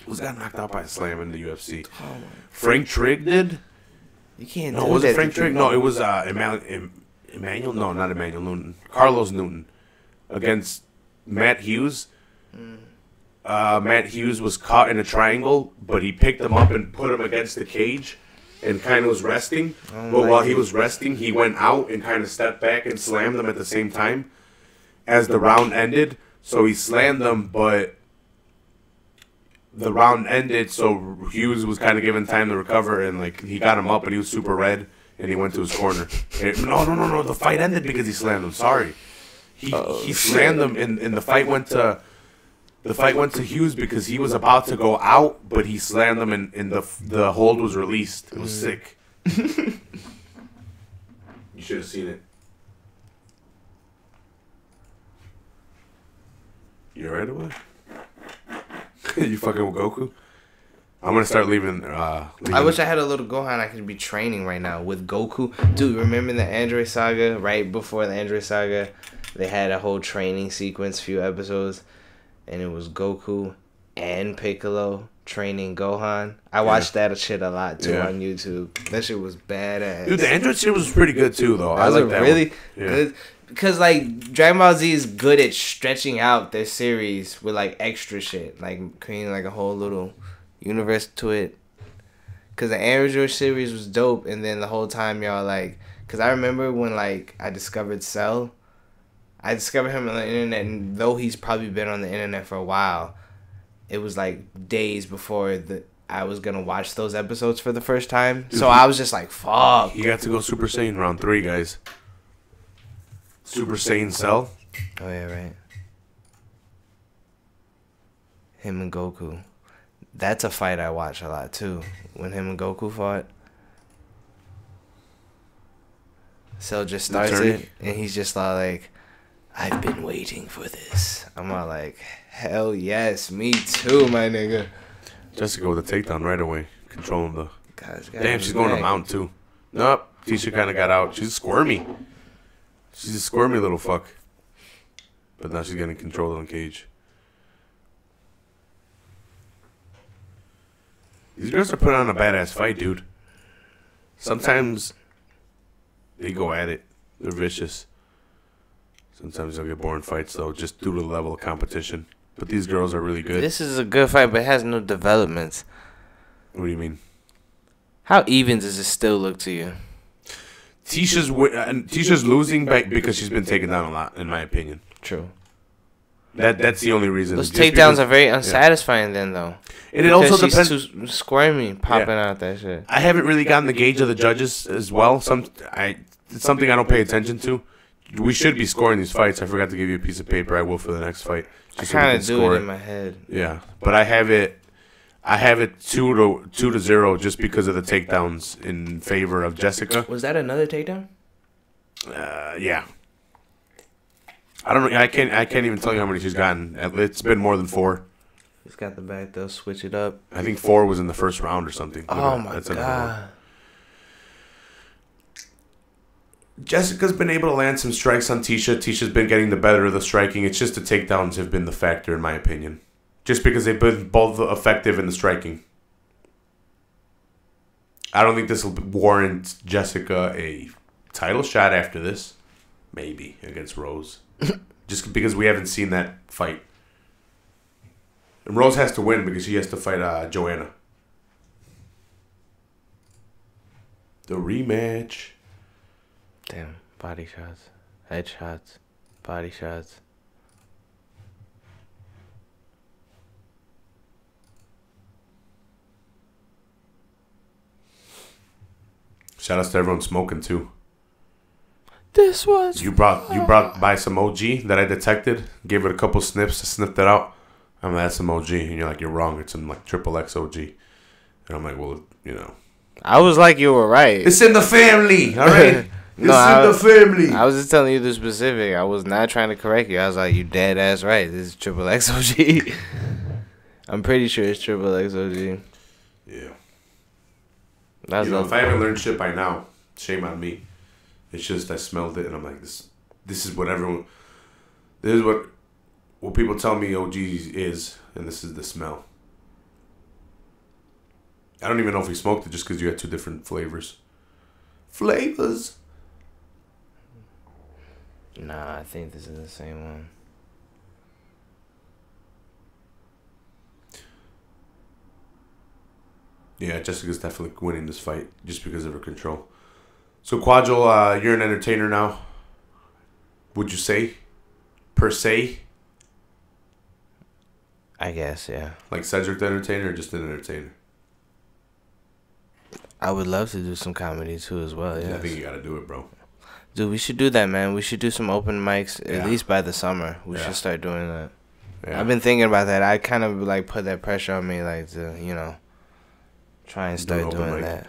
Who's got knocked out by a slam in the UFC? Oh, Frank Trigg did? You can't No, do that. was it Frank Trigg? No, it was Emmanuel. No, not Emmanuel Newton. Carlos Newton against Matt Hughes. Matt Hughes was caught in a triangle, but he picked him up and put him against the cage and kind of was resting. But while he was resting, he went out and kind of stepped back and slammed them at the same time as the round ended. So he slammed them, but the round ended, so Hughes was kind of given time to recover, and like he got him up, and he was super red, and he went to his corner. No, the fight ended because he slammed him. Sorry, he slammed him, and the fight went to Hughes because he was about to go out, but he slammed him, and the hold was released. It was sick. You should have seen it. You alright away? You fucking with Goku? I'm gonna start leaving. I wish I had a little Gohan I could be training right now with Goku. Dude, remember the Android Saga? Right before the Android Saga, they had a whole training sequence, few episodes, and it was Goku and Piccolo training Gohan. I watched that shit a lot too on YouTube. That shit was badass. Dude, the Android series was pretty good too, though. I like that really one. good. Because, like, Dragon Ball Z is good at stretching out their series with, like, extra shit. Like, creating, like, a whole little universe to it. Because the Android series was dope, and then the whole time y'all, like... Because I remember when, like, I discovered Cell. I discovered him on the internet, and though he's probably been on the internet for a while, it was, like, days before I was going to watch those episodes for the first time. Dude, so I was just like, fuck. You got to go Super Saiyan round 3, guys. Super Saiyan Cell. Oh, yeah, right. Him and Goku. That's a fight I watch a lot, too. When him and Goku fought. Cell just starts it, and he's just like, I've been waiting for this. I'm all like, hell yes, me too, my nigga. Jessica with a takedown right away. Controlling the... God, damn, she's going to mount, too. Nope. Tisha kind of got out. She's squirmy. She's a squirmy little fuck. But now she's getting control of the cage. These girls are putting on a badass fight, dude. Sometimes they go at it. They're vicious. Sometimes they'll get boring fights, though, just due to the level of competition. But these girls are really good. This is a good fight, but it has no developments. What do you mean? How even does it still look to you? Tisha's losing because she's been taken down a lot, in my opinion. True. That's the only reason. Those takedowns are very unsatisfying then, though. And it also depends. She's too squirmy popping out that shit. I haven't really gotten the gauge of the judges as well. It's something I don't pay attention to. We should be scoring these fights. I forgot to give you a piece of paper. I will for the next fight. I kind of do it in my head. Yeah, but I have it 2-0 just because of the takedowns in favor of Jessica. Was that another takedown? Yeah. I don't know. I can't even tell you how many she's gotten. It's been more than 4. He's got the back. They'll switch it up. I think 4 was in the first round or something. Oh, my God. Jessica's been able to land some strikes on Tisha. Tisha's been getting the better of the striking. It's just the takedowns have been the factor, in my opinion. Just because they've been both effective in the striking. I don't think this will warrant Jessica a title shot after this. Maybe against Rose. Just because we haven't seen that fight. And Rose has to win because she has to fight Joanna. The rematch. Damn. Body shots. Head shots. Body shots. Shout out to everyone smoking too. This was you brought by some OG that I detected. Gave it a couple sniffs. I sniffed it out. I'm like, that's some OG, and you're like, you're wrong. It's some like XXX OG, and I'm like, well, you know. I was like, you were right. It's in the family, all right. In the family. I was just telling you the specific. I was not trying to correct you. I was like, you dead ass right. This is XXX OG. I'm pretty sure it's XXX OG. Yeah. That's if I haven't learned shit by now, shame on me. It's just I smelled it and I'm like, this is what everyone. This is what people tell me OG is, and this is the smell. I don't even know if we smoked it just because you had 2 different flavors. Flavors. Nah, I think this is the same one. Yeah, Jessica's definitely winning this fight just because of her control. So, Quadril, you're an entertainer now. Would you say? Per se? I guess, yeah. Like Cedric the Entertainer or just an entertainer? I would love to do some comedy too as well, yeah. I think you gotta do it, bro. Dude, we should do that, man. We should do some open mics at least by the summer. We should start doing that. Yeah. I've been thinking about that. I kind of like put that pressure on me, like to, you know, try and start doing that.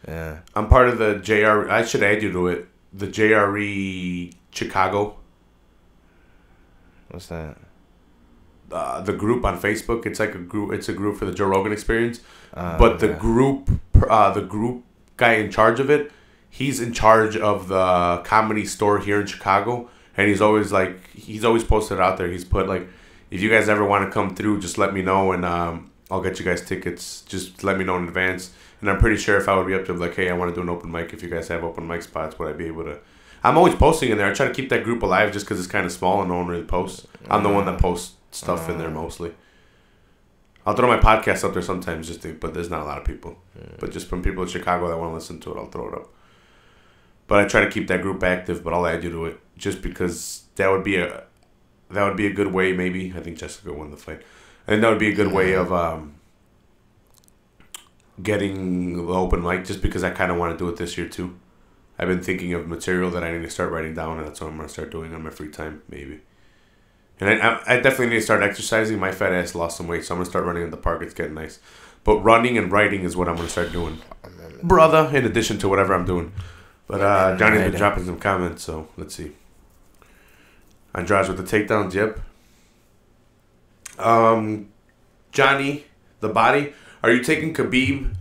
Yeah. I'm part of the JR. I should add you to it. The JRE Chicago. What's that? The group on Facebook. It's like a group. It's a group for the Joe Rogan Experience. But the group guy in charge of it, he's in charge of the comedy store here in Chicago, and he's always posted out there. He's put like, if you guys ever want to come through, just let me know, and I'll get you guys tickets. Just let me know in advance. And I'm pretty sure if I would be up to like, hey, I want to do an open mic. If you guys have open mic spots, would I be able to? I'm always posting in there. I try to keep that group alive just because it's kind of small and no one really posts. I'm the one that posts stuff in there mostly. I'll throw my podcast up there sometimes, but there's not a lot of people. But just from people in Chicago that want to listen to it, I'll throw it up. But I try to keep that group active, but I'll add you to it just because that would be a good way. Maybe I think Jessica won the fight, and that would be a good way of getting the open mic. Just because I kind of want to do it this year too. I've been thinking of material that I need to start writing down, and that's what I'm gonna start doing on my free time, maybe. And I definitely need to start exercising. My fat ass lost some weight, so I'm going to start running in the park. It's getting nice. But running and writing is what I'm going to start doing. Brother, in addition to whatever I'm doing. But Johnny's been dropping some comments, so let's see. Andrade with the takedowns, yep. Johnny, the body. Are you taking Khabib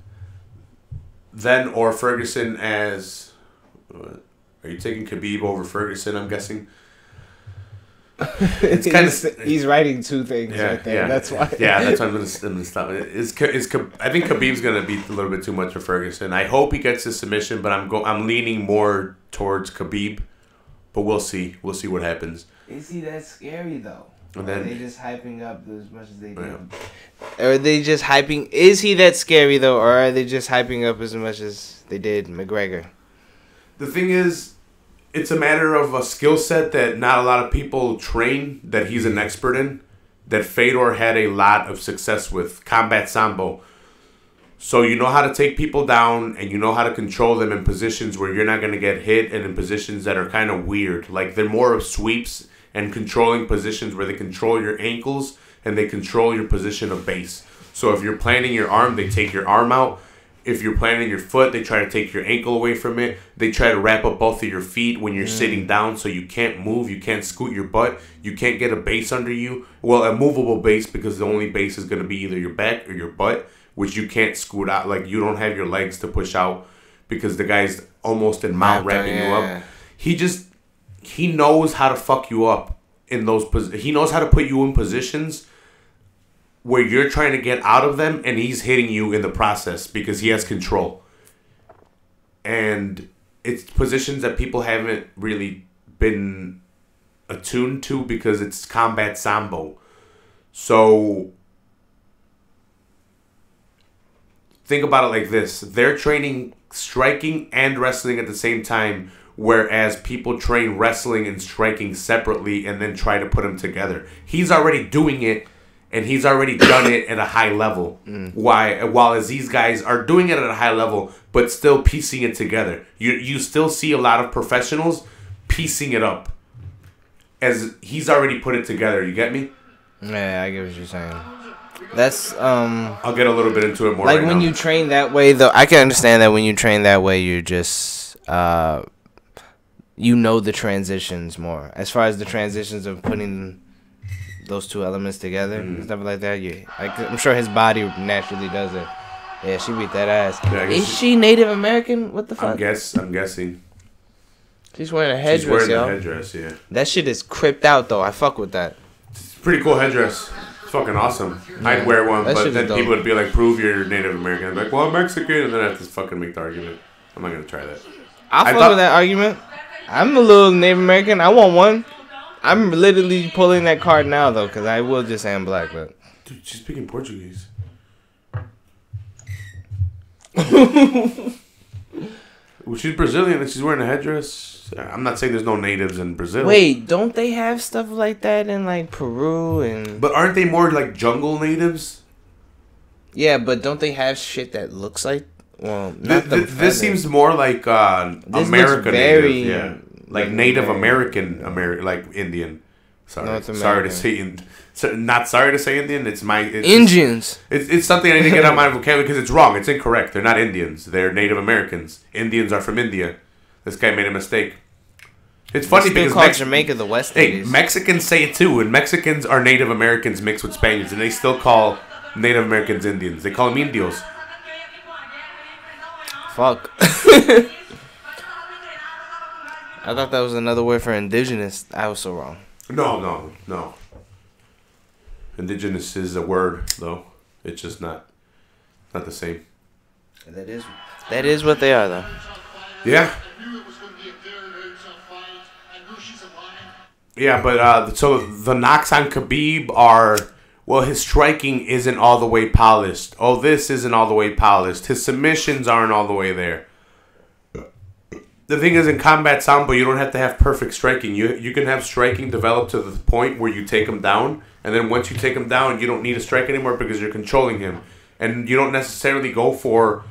then or Ferguson as... Are you taking Khabib over Ferguson, I'm guessing? It's kind of he's writing 2 things right there. Yeah. That's why. Yeah, that's why I'm gonna stop. I think Khabib's gonna be a little bit too much for Ferguson. I hope he gets his submission, but I'm leaning more towards Khabib. But we'll see. We'll see what happens. Is he that scary though? And then, are they just hyping up as much as they did? Yeah. Are they just hyping? Is he that scary though, or are they just hyping up as much as they did McGregor? The thing is, it's a matter of a skill set that not a lot of people train, that he's an expert in, that Fedor had a lot of success with, combat sambo. So you know how to take people down, and you know how to control them in positions where you're not going to get hit, and in positions that are kind of weird. Like, they're more of sweeps and controlling positions where they control your ankles and they control your position of base. So if you're planting your arm, they take your arm out. If you're planting your foot, they try to take your ankle away from it. They try to wrap up both of your feet when you're sitting down so you can't move. You can't scoot your butt. You can't get a base under you. Well, a movable base, because the only base is going to be either your back or your butt, which you can't scoot out. Like, you don't have your legs to push out because the guy's almost in mount wrapping you up. He knows how to fuck you up in those he knows how to put you in positions where you're trying to get out of them, and he's hitting you in the process because he has control. And it's positions that people haven't really been attuned to because it's combat sambo. So think about it like this. They're training striking and wrestling at the same time, whereas people train wrestling and striking separately and then try to put them together. He's already doing it, and he's already done it at a high level. While as these guys are doing it at a high level, but still piecing it together. You still see a lot of professionals piecing it up, as he's already put it together. You get me? Yeah, I get what you're saying. That's I'll get a little bit into it more. Like right when now. you train that way, though, I can understand that when you train that way, you're just you know the transitions more. As far as the transitions of putting those two elements together and stuff like that, I'm sure his body naturally does it. Yeah, she beat that ass. Yeah, is she Native American? What the fuck? I'm guessing. She's wearing a headdress, She's wearing a headdress, yeah. That shit is cripped out, though. I fuck with that. It's a pretty cool headdress. It's fucking awesome. Yeah. I'd wear one, but then people would be like, prove you're Native American. I'd be like, well, I'm Mexican, and then I have to fucking make the argument. I'm not going to try that. I fuck with that argument. I'm a little Native American. I want one. I'm literally pulling that card now, though, because I will just say I'm black, but... Dude, she's speaking Portuguese. Well, she's Brazilian and she's wearing a headdress. I'm not saying there's no natives in Brazil. Wait, don't they have stuff like that in, like, Peru and... But aren't they more, like, jungle natives? Yeah, but don't they have shit that looks like... Well, this seems more like American native, yeah. Like Native American, like Indian. Sorry to say not sorry to say Indian. It's Indians. It's something I need to get out of my vocabulary because it's wrong. It's incorrect. They're not Indians. They're Native Americans. Indians are from India. This guy made a mistake. It's funny because Jamaica the West Indies. Mexicans say it too, and Mexicans are Native Americans mixed with Spaniards, and they still call Native Americans Indians. They call them Indios. Fuck. I thought that was another word for indigenous. I was so wrong. No. Indigenous is a word, though. It's just not the same. That is what they are, though. Yeah. Yeah, but so the knocks on Khabib are, well, his striking isn't all the way polished. Oh, this isn't all the way polished. His submissions aren't all the way there. The thing is, in combat sambo, you don't have to have perfect striking. You can have striking develop to the point where you take him down, and then once you take him down, you don't need to strike anymore because you're controlling him. And you don't necessarily go for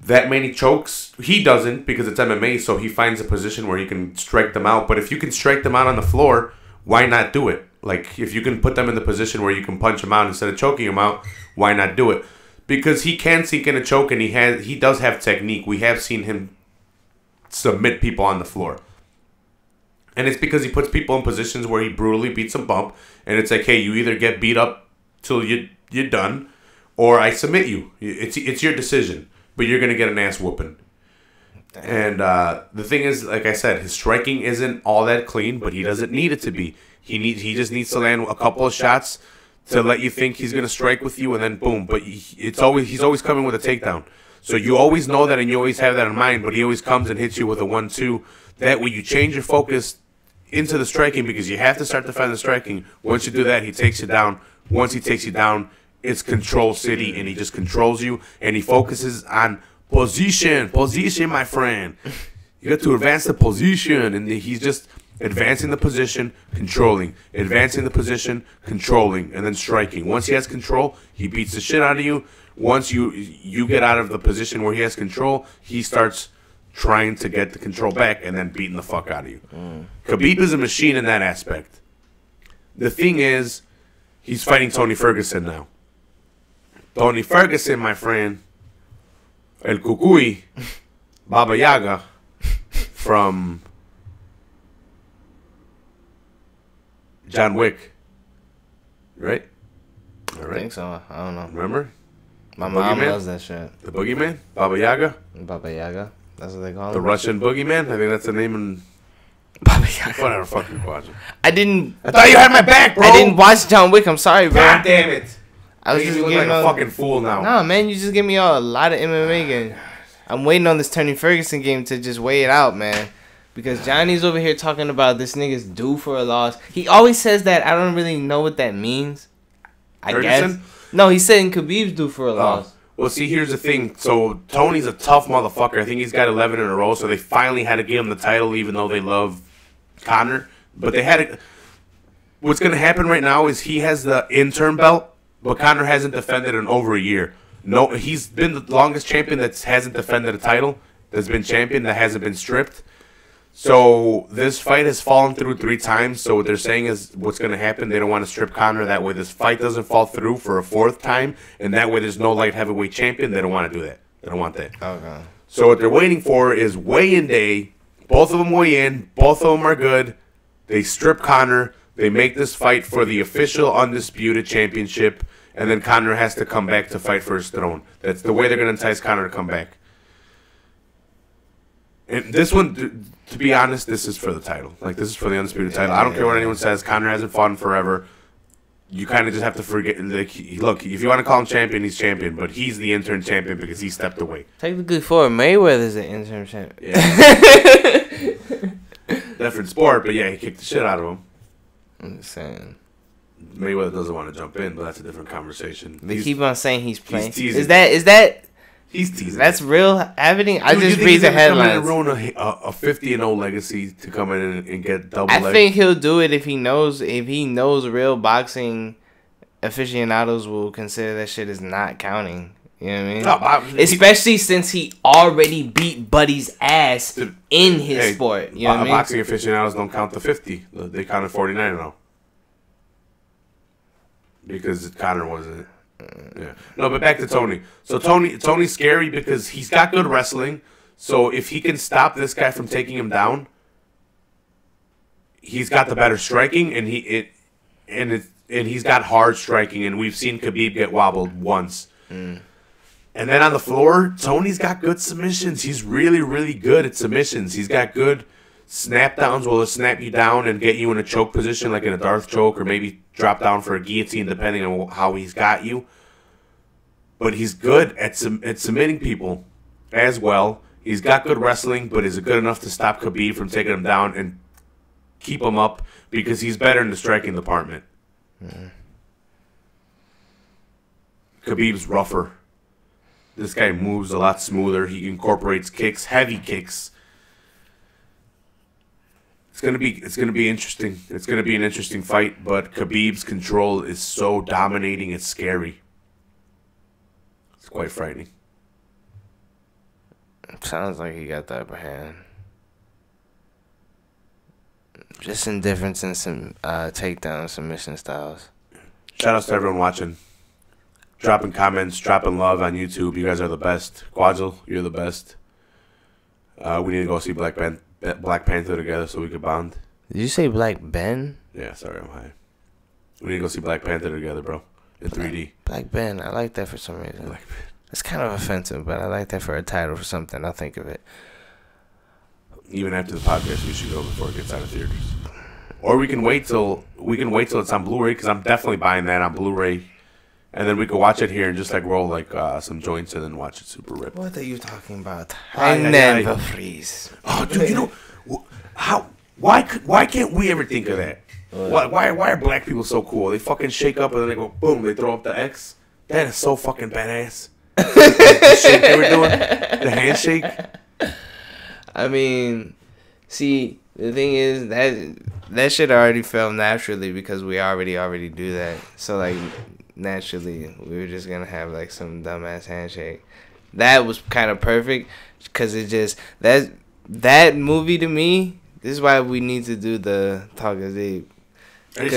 that many chokes. He doesn't because it's MMA, so he finds a position where he can strike them out. But if you can strike them out on the floor, why not do it? Like, if you can put them in the position where you can punch them out instead of choking them out, why not do it? Because he can sink in a choke, and he does have technique. We have seen him submit people on the floor. And it's because he puts people in positions where he brutally beats them bump, and it's like, hey, you either get beat up till you're done, or I submit you. It's your decision, but you're going to get an ass whooping. And the thing is, like I said, his striking isn't all that clean, but he doesn't need it to be. He just needs to land a couple of shots to let you think he's going to strike with you, and then boom. But he's always coming with a takedown. So you always know that, and you always have that in mind, but he always comes and hits you with a 1-2. That way you change your focus into the striking because you have to start defending the striking. Once you do that, he takes you down. Once he takes you down, it's control city, and he just controls you, and he focuses on position, my friend. You got to advance the position, and he's just advancing the position, controlling, advancing the position, controlling, and then striking. Once he has control, he beats the shit out of you. Once you get out of the position where he has control, he starts trying to get the control back and then beating the fuck out of you. Khabib is a machine in that aspect. The thing is, he's fighting Tony Ferguson now. Tony Ferguson, my friend, El Cucuy, Baba Yaga, from John Wick. Right? All right. I think so. I don't know. Remember? My The mom Boogeyman? loves that shit. The Boogeyman? Baba Yaga? Baba Yaga. That's what they call The him. Russian Boogeyman? I think that's the name in... Baba Yaga. Whatever, fuck you, watching. I thought you had my back, bro! I didn't watch John Wick. I'm sorry, bro. God damn it! I was You just look getting like a all... fucking fool now. Nah, man, you just give me a lot of MMA game. I'm waiting on this Tony Ferguson game to just weigh it out, man. Because Johnny's over here talking about this nigga's due for a loss. He always says that. I don't really know what that means. I Ferguson? guess. No, he's saying Khabib's due for a loss. Well, see, here's the thing. So, Tony's a tough motherfucker. I think he's got 11 in a row, so they finally had to give him the title, even though they love Conor. But they had to... What's going to happen right now is he has the interim belt, but Conor hasn't defended in over a year. No, he's been the longest champion that hasn't defended a title, that's been champion, that hasn't been stripped. So this fight has fallen through 3 times. So what they're saying is what's going to happen, they don't want to strip Conor. That way this fight doesn't fall through for a 4th time. And that way there's no light heavyweight champion. They don't want to do that. They don't want that. Okay. So what they're waiting for is weigh-in day. Both of them weigh in. Both of them are good. They strip Conor. They make this fight for the official undisputed championship. And then Conor has to come back to fight for his throne. That's the way they're going to entice Conor to come back. And this one, to be honest, this is for the title. Like, this is for the undisputed title. I don't care what anyone says. Conor hasn't fought in forever. You kind of just have to forget. Like, look, if you want to call him champion, he's champion. But he's the interim champion because he stepped away. Technically, for Mayweather's an interim champion. Yeah. Different sport, but yeah, he kicked the shit out of him. I'm just saying. Mayweather doesn't want to jump in, but that's a different conversation. They keep on saying he's playing. teasing. Is that... He's teasing. That's real happening. I Dude, just you read the think he's gonna headlines. come in and ruin a 50-0 legacy to come in and get double. I think he'll do it if he knows real boxing aficionados will consider that shit as not counting. You know what I mean? Especially since he already beat Buddy's ass in his sport. You know what I mean? Boxing aficionados don't count the 50. They counted 49 now. Because Conor wasn't. Yeah. No, but back to Tony. So Tony's scary because he's got good wrestling. So if he can stop this guy from taking him down, he's got the better striking, and he's got hard striking. And we've seen Khabib get wobbled once. And then on the floor, Tony's got good submissions. He's really, really good at submissions. He's got good snap downs where he'll snap you down and get you in a choke position, like in a Darth choke, or maybe drop down for a guillotine, depending on how he's got you. But he's good at submitting people as well. He's got good wrestling, but is it good enough to stop Khabib from taking him down and keep him up? Because he's better in the striking department. Khabib's rougher. This guy moves a lot smoother. He incorporates kicks, heavy kicks. It's gonna be interesting. It's gonna be an interesting fight, but Khabib's control is so dominating, it's scary. It's quite frightening. Sounds like he got the upper hand. Just in difference in some takedown submission styles. Shout outs to everyone watching. Dropping comments, dropping love on YouTube. You guys are the best. Quadzil, you're the best. We need to go see Black Panther together so we could bond. Did you say Black Ben? Yeah, sorry, I'm high. We need to go see Black Panther together, bro. In 3D. Black Ben, I like that for some reason. Black Ben. It's kind of offensive, but I like that for a title for something. I'll think of it. Even after the podcast, we should go before it gets out of theaters. Or we can wait till it's on Blu-ray, because I'm definitely buying that on Blu-ray. And then we could watch it here and just like roll like some joints and then watch it super ripped. What are you talking about? I never freeze. Oh, dude, you know why can't we ever think of that? Why are black people so cool? They fucking shake up and then they go boom. They throw up the X. That is so fucking badass. The shake they were doing, the handshake. I mean, see, the thing is that shit already fell naturally because we already do that. So like. Naturally, we were just gonna have like some dumbass handshake. That was kind of perfect because it just that movie to me. This is why we need to do the Talk is Deep. Are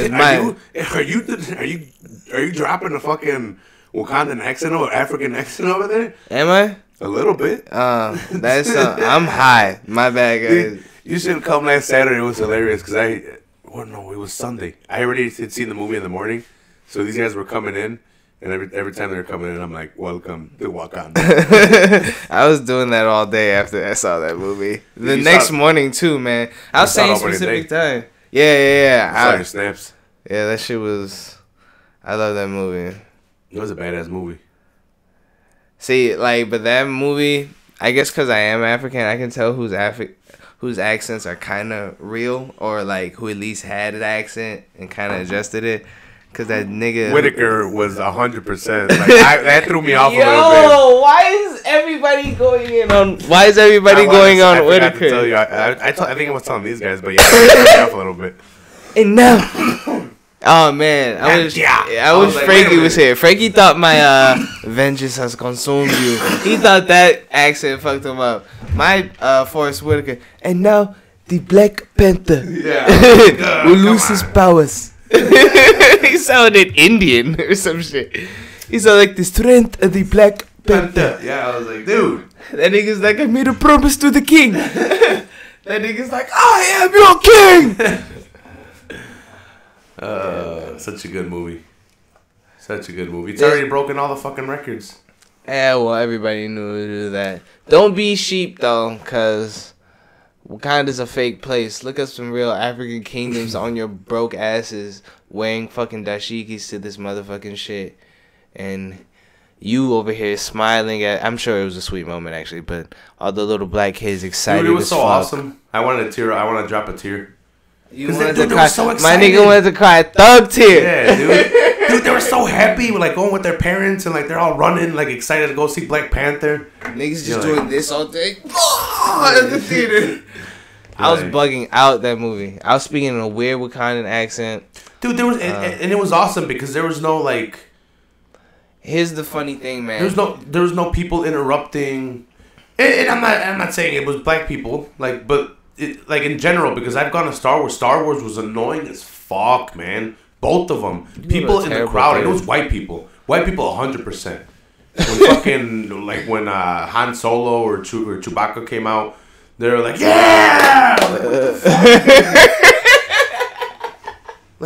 you dropping a fucking Wakandan accent or African accent over there? Am I? A little bit. That's I'm high. My bad, guys. You should have come last Saturday. It was hilarious because it was Sunday. I already had seen the movie in the morning, so these guys were coming in, and every time they were coming in, I'm like, "Welcome to Wakanda." I was doing that all day after I saw that movie. The next morning too, man. I was saying specific time. Yeah. I saw your snaps. Yeah, that shit was. I love that movie. It was a badass movie. See, but that movie, I guess because I am African, I can tell whose accents are kind of real, or who at least had an accent and kind of adjusted it. Because that nigga Whitaker was 100%. That threw me off a little bit. Yo, why is everybody going on Whitaker? To tell you, I think I was telling these guys, but yeah, I threw me off a little bit. And now. Oh man, I wish Frankie was here. Frankie thought my vengeance has consumed you. He thought that accent fucked him up. My Forrest Whitaker, and now the Black Panther will lose his powers. He sounded Indian or some shit. He sounded like the strength of the Black Panther. Yeah, I was like, dude. That nigga's like, I made a promise to the king. That nigga's like, I am your king. Such a good movie. It's already broken all the fucking records. Yeah, well, everybody knew to do that. Don't be sheep, though, because Wakanda's a fake place. Look up some real African kingdoms on your broke asses wearing fucking dashikis to this motherfucking shit. And you over here smiling at... I'm sure it was a sweet moment, actually, but all the little black kids excited. Dude, it was so awesome. I wanted to tear. I want to drop a tear. You wanted to cry. So my nigga wanted to cry a thug tear. Yeah, dude. They were so happy, going with their parents, and they're all running, excited to go see Black Panther. Niggas just doing this all day at the theater. I was bugging out that movie. I was speaking in a weird Wakandan accent. Dude, there was, and it was awesome because there was no Here's the funny thing, man. There was no people interrupting, and I'm not saying it was black people, but. In general, because I've gone to Star Wars. Star Wars was annoying as fuck, man. Both of them. People in the crowd. And it was white people. White people, 100%. When Han Solo or Chewbacca came out, they were like, yeah!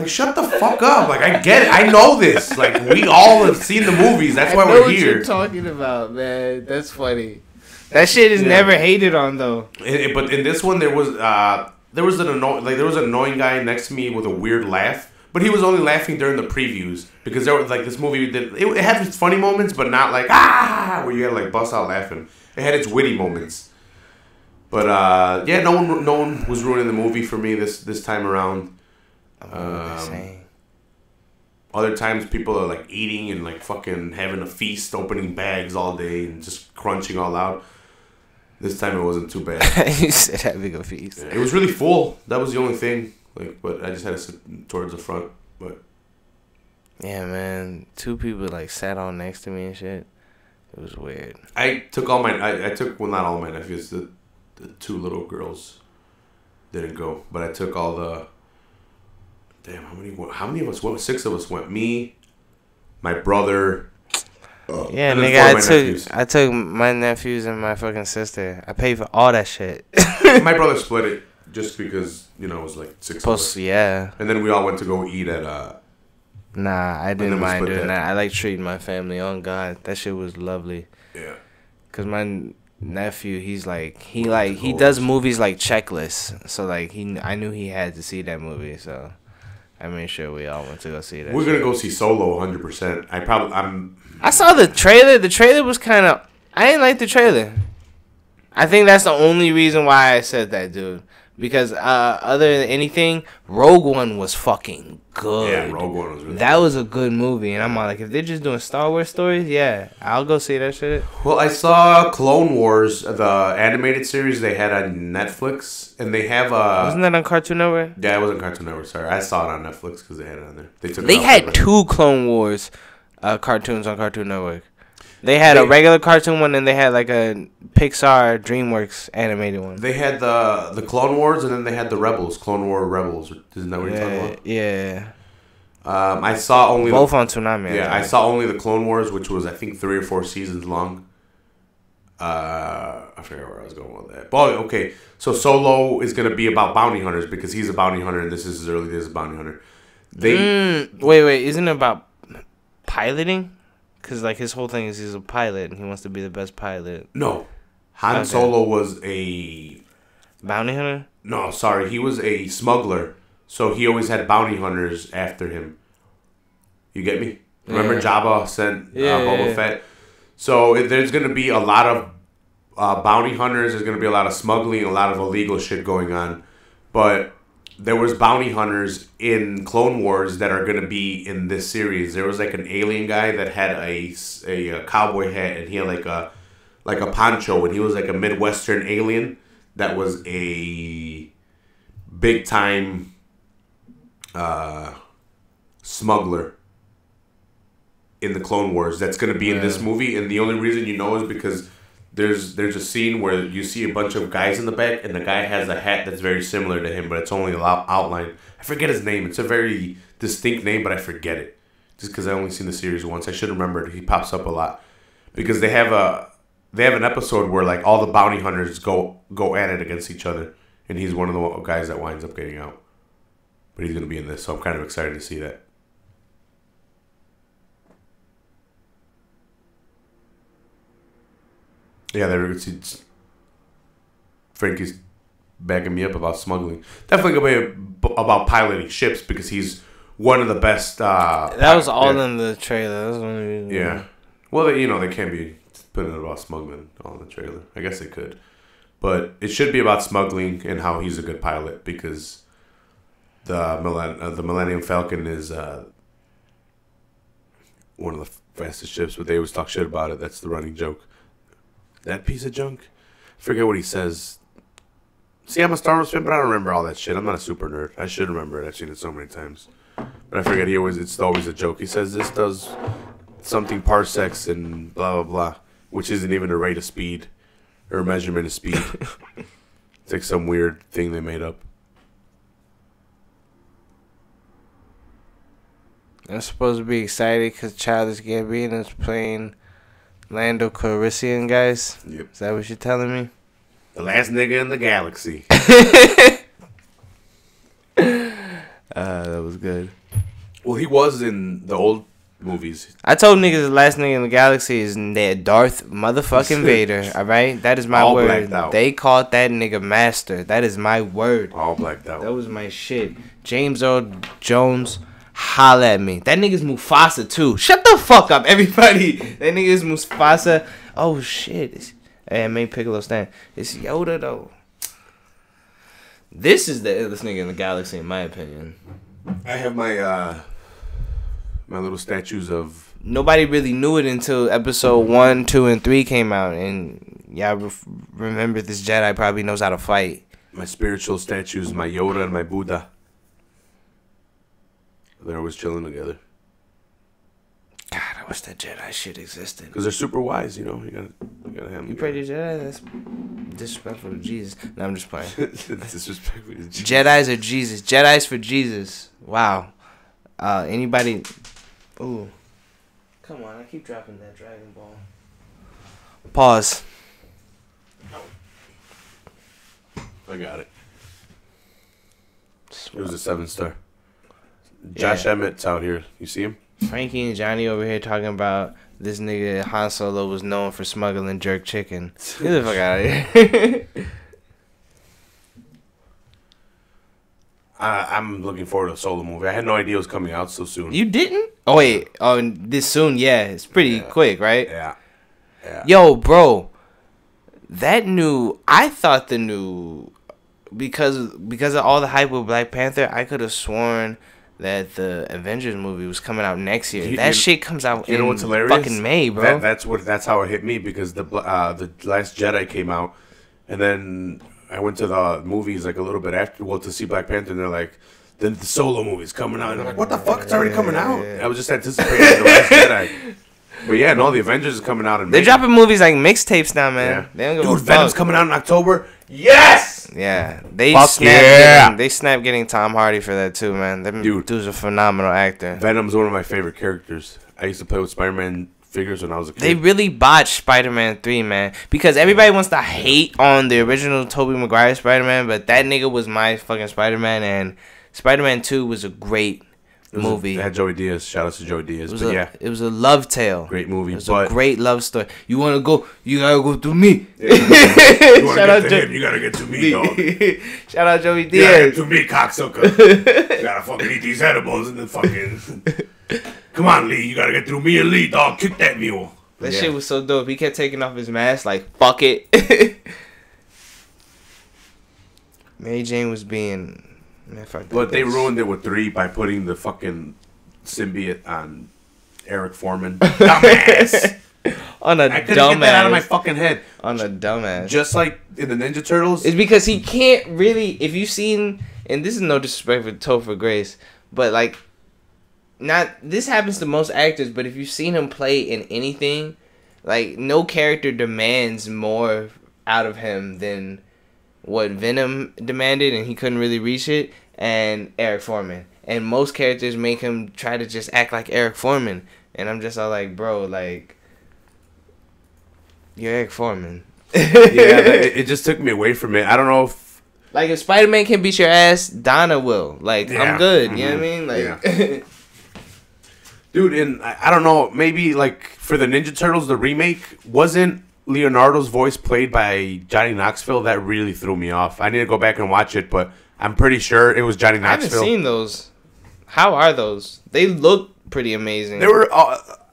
Shut the fuck up. I get it. I know this. We all have seen the movies. That's why we're here. I know what you're talking about, man. That's funny. That shit is never hated on though. But in this one, there was an annoying guy next to me with a weird laugh. But he was only laughing during the previews because there was this movie that it had its funny moments, but not where you had to bust out laughing. It had its witty moments. But no one was ruining the movie for me this time around. Other times people are eating and fucking having a feast, opening bags all day and just crunching all out. This time it wasn't too bad. You said having a feast. Yeah, it was really full. That was the only thing. But I just had to sit towards the front. But yeah, man, 2 people sat on next to me and shit. It was weird. I took all my. I took not all my nephews. The 2 little girls didn't go, but I took all the. Damn, how many of us went? 6 of us went. Me, my brother. Yeah, nigga, I took my nephews and my fucking sister. I paid for all that shit. My brother split it just because, it was 6 of us. Yeah. And then we all went to go eat at... Nah, I didn't mind doing that. I treating my family. On God, that shit was lovely. Yeah. Because my nephew, he's he does movies like checklists. So, I knew he had to see that movie, so... I made sure we all went to go see that. We're going to go see Solo 100%. I saw the trailer. The trailer was kind of... I didn't like the trailer. I think that's the only reason why I said that, dude. Because other than anything, Rogue One was fucking good. Yeah, Rogue One was really That was a good movie. And I'm if they're just doing Star Wars stories, yeah, I'll go see that shit. Well, I saw Clone Wars, the animated series they had on Netflix. And they have Wasn't that on Cartoon Network? Yeah, it was on Cartoon Network. Sorry, I saw it on Netflix because they had it on there. They had 2 Clone Wars cartoons on Cartoon Network. They had a regular cartoon one, and they had a Pixar DreamWorks animated one. They had the Clone Wars, and then they had the Rebels, Clone War Rebels. Isn't that what you're talking about? Yeah. I saw only both on Toonami. Yeah, I saw only the Clone Wars, which was I think 3 or 4 seasons long. I forget where I was going with that. But okay, so Solo is gonna be about bounty hunters because he's a bounty hunter and this is his early days as a bounty hunter. Wait, isn't it about piloting? Because like his whole thing is he's a pilot and he wants to be the best pilot. No, Han Solo was a bounty hunter. No, sorry, he was a smuggler. So he always had bounty hunters after him. You get me? Remember Jabba sent Boba Fett? So there's going to be a lot of bounty hunters. There's going to be a lot of smuggling, a lot of illegal shit going on. But there was bounty hunters in Clone Wars that are going to be in this series. There was like an alien guy that had a cowboy hat and he had like a poncho and he was like a Midwestern alien that was a big time smuggler in the Clone Wars that's going to be in this movie, and the only reason you know is because there's a scene where you see a bunch of guys in the back, and the guy has a hat that's very similar to him, but it's only outline. I forget his name. It's a very distinct name, but I forget it just because I only seen the series once. I should remember it. He pops up a lot because they have an episode where like all the bounty hunters go at it against each other, and he's one of the guys that winds up getting out. But he's going to be in this, so I'm kind of excited to see that. Yeah, Frankie's backing me up about smuggling. Definitely going to be about piloting ships because he's one of the best. That was all in the trailer. That was the only reason. Yeah. Well, they can't be putting it about smuggling all in the trailer. I guess they could. But it should be about smuggling and how he's a good pilot because the Millennium Falcon is one of the fastest ships, but they always talk shit about it. That's the running joke. That piece of junk? I forget what he says. See, I'm a Star Wars fan, but I don't remember all that shit. I'm not a super nerd. I should remember it. I've seen it so many times. But I forget it's always a joke. He says this does something parsecs and blah, blah, blah, which isn't even a rate of speed or a measurement of speed. It's like some weird thing they made up. I'm supposed to be excited because Childish Gambino is playing Lando Calrissian, guys. Yep. Is that what you're telling me? The last nigga in the galaxy. That was good. Well, he was in the old movies. I told niggas the last nigga in the galaxy is Darth motherfucking Vader. All right, that is my all word. Blacked out. They called that nigga master. That is my word. All blacked out. That was my shit. James Earl Jones. Holla at me. That nigga's Mufasa too. Shut the fuck up, everybody. That nigga's Mufasa. Oh shit. Hey, I made Piccolo stand. It's Yoda though. This is the illest nigga in the galaxy, in my opinion. I have my my little statues of. Nobody really knew it until episode 1, 2, and 3 came out, and y'all remember this Jedi probably knows how to fight. My spiritual statues, my Yoda and my Buddha. They're always chilling together. God, I wish that Jedi shit existed. Because they're super wise, you know. You gotta have them. You pray to Jedi? That's disrespectful to Jesus. No, I'm just playing. Disrespectful to Jesus. Jedis are Jesus. Jedis for Jesus. Wow. Anybody? Ooh. Come on, I keep dropping that Dragon Ball. Pause. I got it. It was a 7-star. Josh Emmett's out here. You see him? Frankie and Johnny over here talking about this nigga Han Solo was known for smuggling jerk chicken. Get the fuck out of here. I'm looking forward to the Solo movie. I had no idea it was coming out so soon. You didn't? Oh, wait. Oh, this soon? Yeah. It's pretty quick, right? Yeah. Yo, bro. I thought the new... Because of all the hype with Black Panther, I could have sworn that the Avengers movie was coming out next year. That shit comes out in what's hilarious? Fucking May, bro. That's how it hit me because the Last Jedi came out, and then I went to the movies like a little bit after, to see Black Panther, and they're like, then the Solo movie's coming out, and I'm like, what the fuck? It's already coming out. I was just anticipating the Last Jedi. But yeah, no, the Avengers is coming out in May. They're dropping movies like mixtapes now, man. Yeah. They don't Dude, Venom's coming out in October. Yes! Yeah. They snapped getting Tom Hardy for that too, man. Them dude's a phenomenal actor. Venom's one of my favorite characters. I used to play with Spider-Man figures when I was a kid. They really botched Spider-Man 3, man. Because everybody wants to hate on the original Tobey Maguire Spider-Man, but that nigga was my fucking Spider-Man, and Spider-Man 2 was a great movie. It had Joey Diaz. Shout out to Joey Diaz. It was a love tale. Great movie. It was a great love story. You want to go? You gotta go through me. Yeah. You want to get to him? You gotta get to me, dog. Shout out Joey Diaz. You gotta get to me, cocksucker. You gotta fucking eat these edibles and then fucking. Come on, Lee. You gotta get through me and Lee, dog. Kick that mule. That shit was so dope. He kept taking off his mask like, fuck it. Mary Jane was being. Man, fuck that. But they ruined it with 3 by putting the fucking symbiote on Eric Foreman. Dumbass. On a I couldn't get that out of my fucking head. On a dumbass. Just like in the Ninja Turtles. It's because he can't really. If you've seen, and this is no disrespect for Topher Grace, but like, not this happens to most actors. But if you've seen him play in anything, like no character demands more out of him than what Venom demanded, and he couldn't really reach it. And Eric Foreman, and most characters make him try to just act like Eric Foreman, and I'm just all like, bro, like, you're Eric Foreman. It just took me away from it. I don't know if like if Spider-Man can beat your ass, Donna will. Like, yeah. I'm good. You know what I mean? Like, yeah. Dude, and I don't know, maybe like for the Ninja Turtles, the remake, wasn't Leonardo's voice played by Johnny Knoxville? That really threw me off. I need to go back and watch it, but I'm pretty sure it was Johnny Knoxville. I haven't seen those. How are those? They look pretty amazing. They were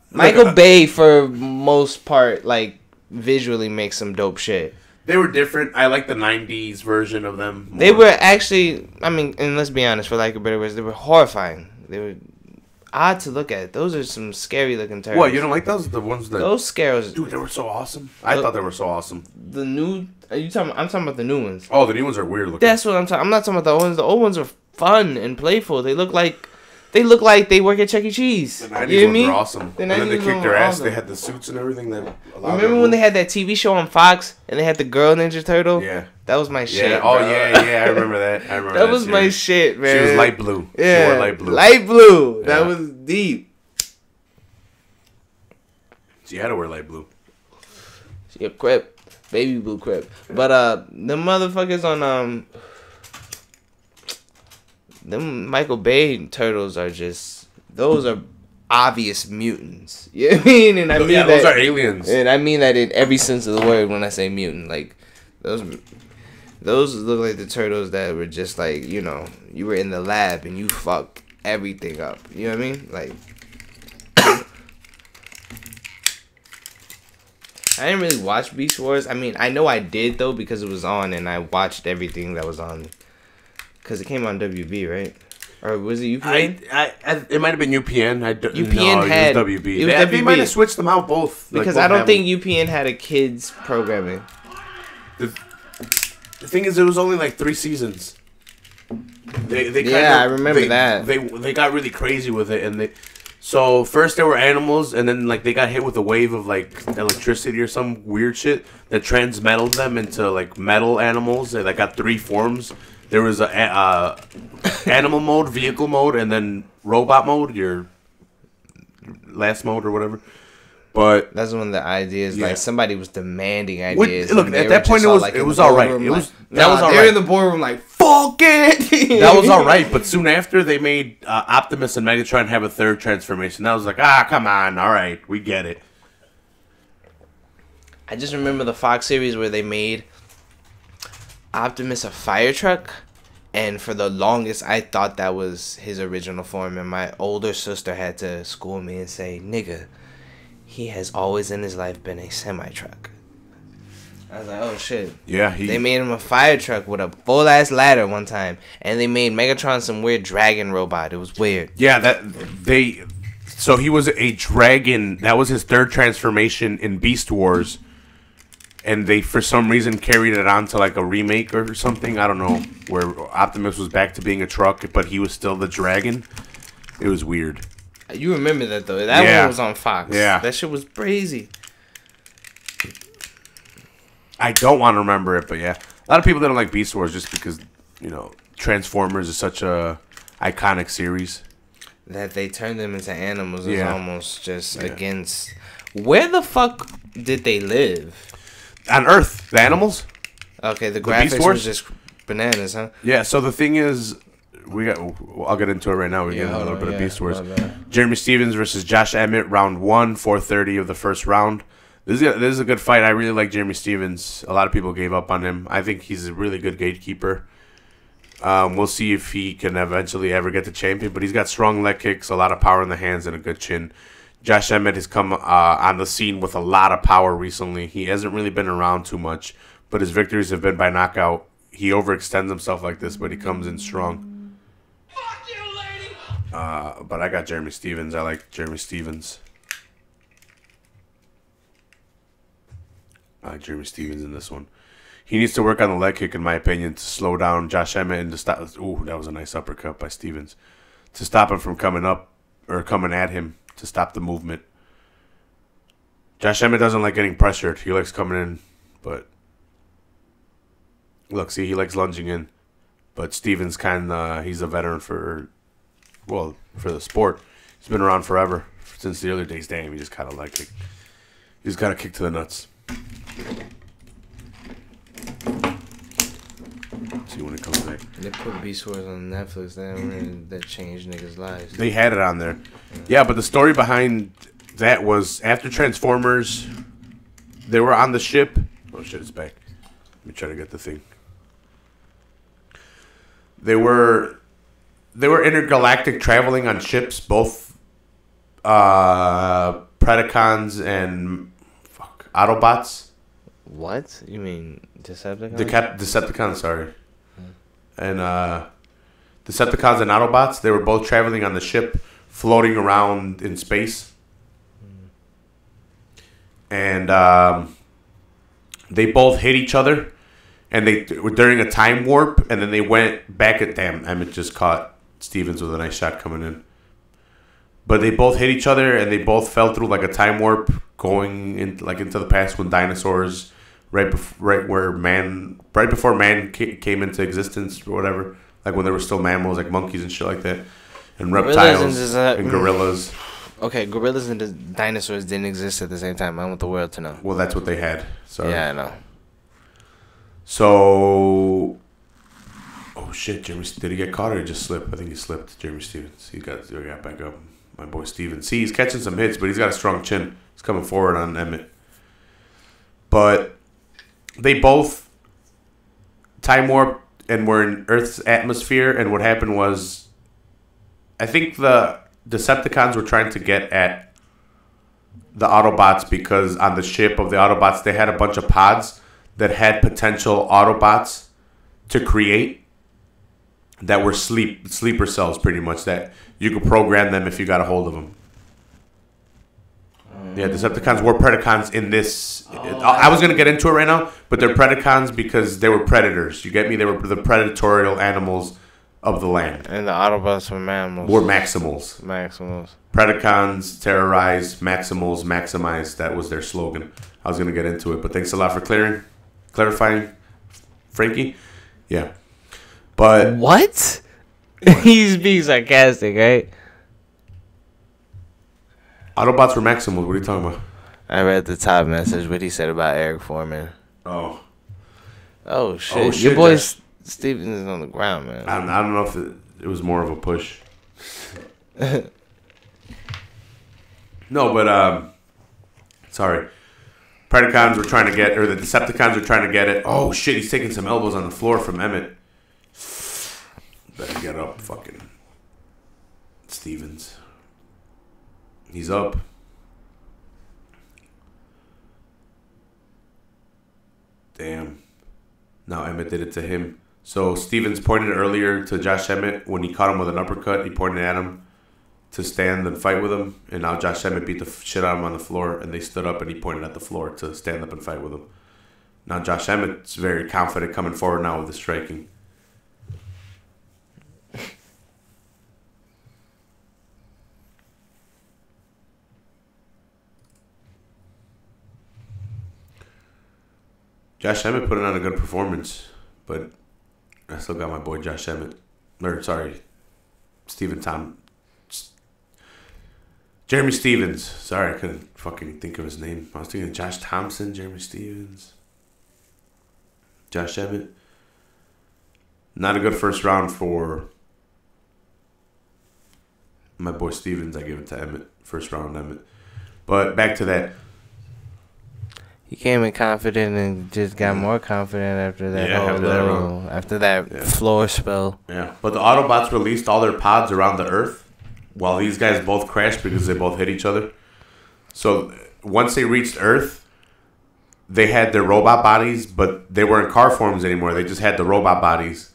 Michael Bay for most part, like visually makes some dope shit. They were different. I like the '90s version of them more. They were actually, I mean, and let's be honest, for lack of better words, they were horrifying. They were odd to look at. Those are some scary looking turtles. What, you don't like those? The ones that those scares? Dude, they were so awesome. I thought they were so awesome. The new. I'm talking about the new ones. Oh, the new ones are weird looking. That's what I'm talking. I'm not talking about the old ones. The old ones are fun and playful. They look like they work at Chuck E. Cheese. The 90s ones were awesome. And then they kicked their ass. Awesome. They had the suits and everything. That remember when they had that TV show on Fox and they had the girl Ninja Turtle? Yeah. That was my shit. Yeah. Oh, yeah. I remember that. That was my shit, man. She was light blue. Yeah. She wore light blue. Light blue. Yeah. That was deep. She had to wear light blue. She a Crip. Baby blue Crip. But the motherfuckers on them Michael Bay turtles are just, those are obvious mutants. You know what I mean? And I mean those are aliens. And I mean that in every sense of the word when I say mutant. Like those look like the turtles that were just like, you know, you were in the lab and you fucked everything up. You know what I mean? Like I didn't really watch Beast Wars. I mean, I know I did, though, because it was on, and I watched everything that was on. Because it came on WB, right? Or was it UPN? It might have been UPN. UPN had... It was WB. It was WB. They might have switched them out both. Because like, I don't think UPN had a kids programming. The thing is, it was only like 3 seasons. I remember that. They got really crazy with it, and So first they were animals, and then like they got hit with a wave of like electricity or some weird shit that transmetaled them into like metal animals. They got 3 forms. There was a animal mode, vehicle mode, and then robot mode, your last mode or whatever. But that's one of the ideas. Like somebody was demanding ideas. Look, at that point it was all right. It was that was all right. They're in the boardroom like fuck it. That was all right. But soon after they made Optimus and Megatron have a 3rd transformation. That was like, come on, all right, we get it. I just remember the Fox series where they made Optimus a fire truck, and for the longest I thought that was his original form, and my older sister had to school me and say, nigga, he has always in his life been a semi-truck. I was like, oh shit. Yeah, they made him a fire truck with a full ass ladder one time, and they made Megatron some weird dragon robot. It was weird. Yeah, so he was a dragon. That was his 3rd transformation in Beast Wars. And they, for some reason, carried it on to like a remake or something. I don't know. Where Optimus was back to being a truck, but he was still the dragon. It was weird. You remember that, though. That one was on Fox. Yeah. That shit was crazy. I don't want to remember it, but yeah. A lot of people don't like Beast Wars just because, you know, Transformers is such a iconic series. That they turned them into animals is almost just against Where the fuck did they live? On Earth, the animals. Okay, the Beast graphics Wars? was just bananas, huh? Yeah. So the thing is, I'll get into it right now. We're getting a little bit of Beast Wars. Jeremy Stevens versus Josh Emmett, round 1, 4:30 of the first round. This is a good fight. I really like Jeremy Stevens. A lot of people gave up on him. I think he's a really good gatekeeper. We'll see if he can eventually ever get the champion, but he's got strong leg kicks, a lot of power in the hands, and a good chin. Josh Emmett has come on the scene with a lot of power recently. He hasn't really been around too much, but his victories have been by knockout. He overextends himself like this, but he comes in strong. Fuck you, lady! But I got Jeremy Stevens. I like Jeremy Stevens. I like Jeremy Stevens in this one. He needs to work on the leg kick, in my opinion, to slow down Josh Emmett and to stop. Ooh, that was a nice uppercut by Stevens. To stop him from coming up or coming at him, to stop the movement. Josh Emmett doesn't like getting pressured. He likes coming in, but look, see, he likes lunging in. But Stevens he's a veteran for the sport. He's been around forever, since the early days. Damn, he just kind of like it. He's got a kick to the nuts. See when it comes back. They put Beast Wars on Netflix. That changed niggas' lives. They had it on there. Yeah, but the story behind that was after Transformers, they were on the ship. Oh shit, it's back. Let me try to get the thing. They were intergalactic traveling on ships, both Predacons and Autobots. What? You mean Decepticons? Decepticons, sorry. And Decepticons and Autobots, they were both traveling on the ship, floating around in space. And they both hit each other, and they were during a time warp, and then they went back at them. Emmett just caught Stevens with a nice shot coming in. But they both hit each other, and they both fell through like a time warp, going into the past when dinosaurs, right before man came into existence or whatever, like when there were still mammals like monkeys and shit like that, and reptiles and gorillas. Okay, gorillas and the dinosaurs didn't exist at the same time. I want the world to know. Well, that's what they had. So yeah, I know. So, oh shit, did he get caught or he just slipped? I think he slipped. Jeremy Stevens. He got back up. My boy Stevens. See, he's catching some hits, but he's got a strong chin. He's coming forward on Emmett. But they both time warped and were in Earth's atmosphere, and what happened was, I think the Decepticons were trying to get at the Autobots because on the ship of the Autobots, they had a bunch of pods that had potential Autobots to create that were sleeper cells, pretty much, that you could program them if you got a hold of them. Yeah, Decepticons were Predacons in this. I was going to get into it right now, but they're Predacons because they were predators. You get me? They were the predatorial animals of the land. And the Autobots were mammals. Were Maximals. Maximals. Predacons terrorize, Maximals maximize. That was their slogan. I was going to get into it, but thanks a lot for clarifying, Frankie. Yeah. But what? He's being sarcastic, right? Autobots were Maximals. What are you talking about? I read the top message, what he said about Eric Foreman. Oh shit. Your boy Stevens is on the ground, man. I don't know if it was more of a push. No, but sorry. Predacons were trying to get, or the Decepticons were trying to get it. Oh shit, he's taking some elbows on the floor from Emmett. Better get up, fucking Stevens. He's up. Damn. Now Emmett did it to him. So Stevens pointed earlier to Josh Emmett when he caught him with an uppercut. He pointed at him to stand and fight with him. And now Josh Emmett beat the shit out of him on the floor. And they stood up and he pointed at the floor to stand up and fight with him. Now Josh Emmett's very confident coming forward now with the striking. Josh Emmett put on a good performance, but I still got my boy Josh Emmett. Or, sorry, Stephen Tom. Jeremy Stevens. Sorry, I couldn't fucking think of his name. I was thinking Josh Thompson, Jeremy Stevens, Josh Emmett. Not a good first round for my boy Stevens. I give it to Emmett. First round Emmett. But back to that. He came in confident and just got more confident after that after that floor spell. Yeah, but the Autobots released all their pods around the Earth while these guys both crashed because they both hit each other. So once they reached Earth, they had their robot bodies, but they weren't car forms anymore. They just had the robot bodies.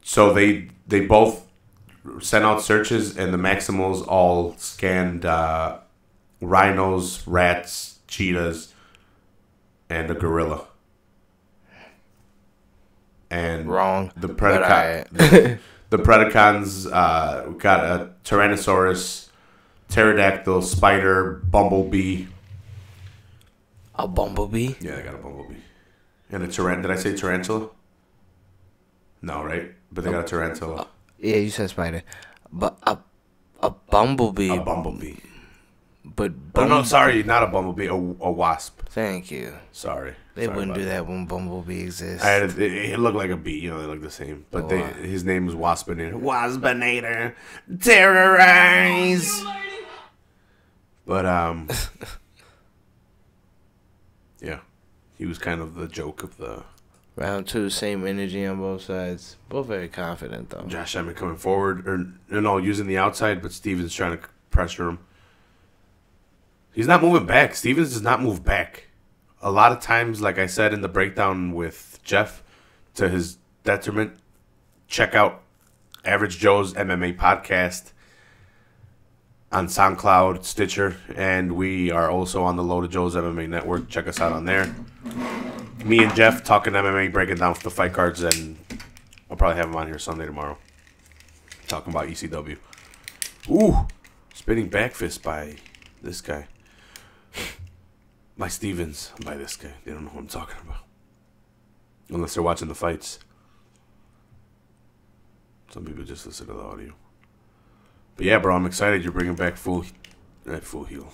So they both sent out searches, and the Maximals all scanned rhinos, rats, cheetahs, and a gorilla. And wrong. The the Predacons got a Tyrannosaurus, pterodactyl, spider, bumblebee. A bumblebee? Yeah, I got a bumblebee. And a tarantula. Did I say tarantula? No, right? But they got a tarantula. Yeah, you said spider. But a bumblebee. A bumblebee. But no, sorry, not a bumblebee. A wasp. Thank you. Sorry. They wouldn't do that when bumblebee exists. It looked like a bee. You know, they look the same. But his name was Waspinator. Waspinator. Terrorize. But, yeah. He was kind of the joke of the... Round 2, same energy on both sides. Both very confident, though. Josh Emmett coming forward. Using the outside, but Stevens trying to pressure him. He's not moving back. Stevens does not move back. A lot of times, like I said in the breakdown with Jeff, to his detriment, check out Average Joe's MMA podcast on SoundCloud, Stitcher, and we are also on the Loaded Joe's MMA Network. Check us out on there. Me and Jeff talking MMA, breaking down the fight cards, and I'll probably have him on here Sunday tomorrow. Talking about ECW. Ooh, spinning back fist by this guy. By Stevens. By this guy. They don't know who I'm talking about. Unless they're watching the fights. Some people just listen to the audio. But yeah, bro, I'm excited you're bringing back Full Heel.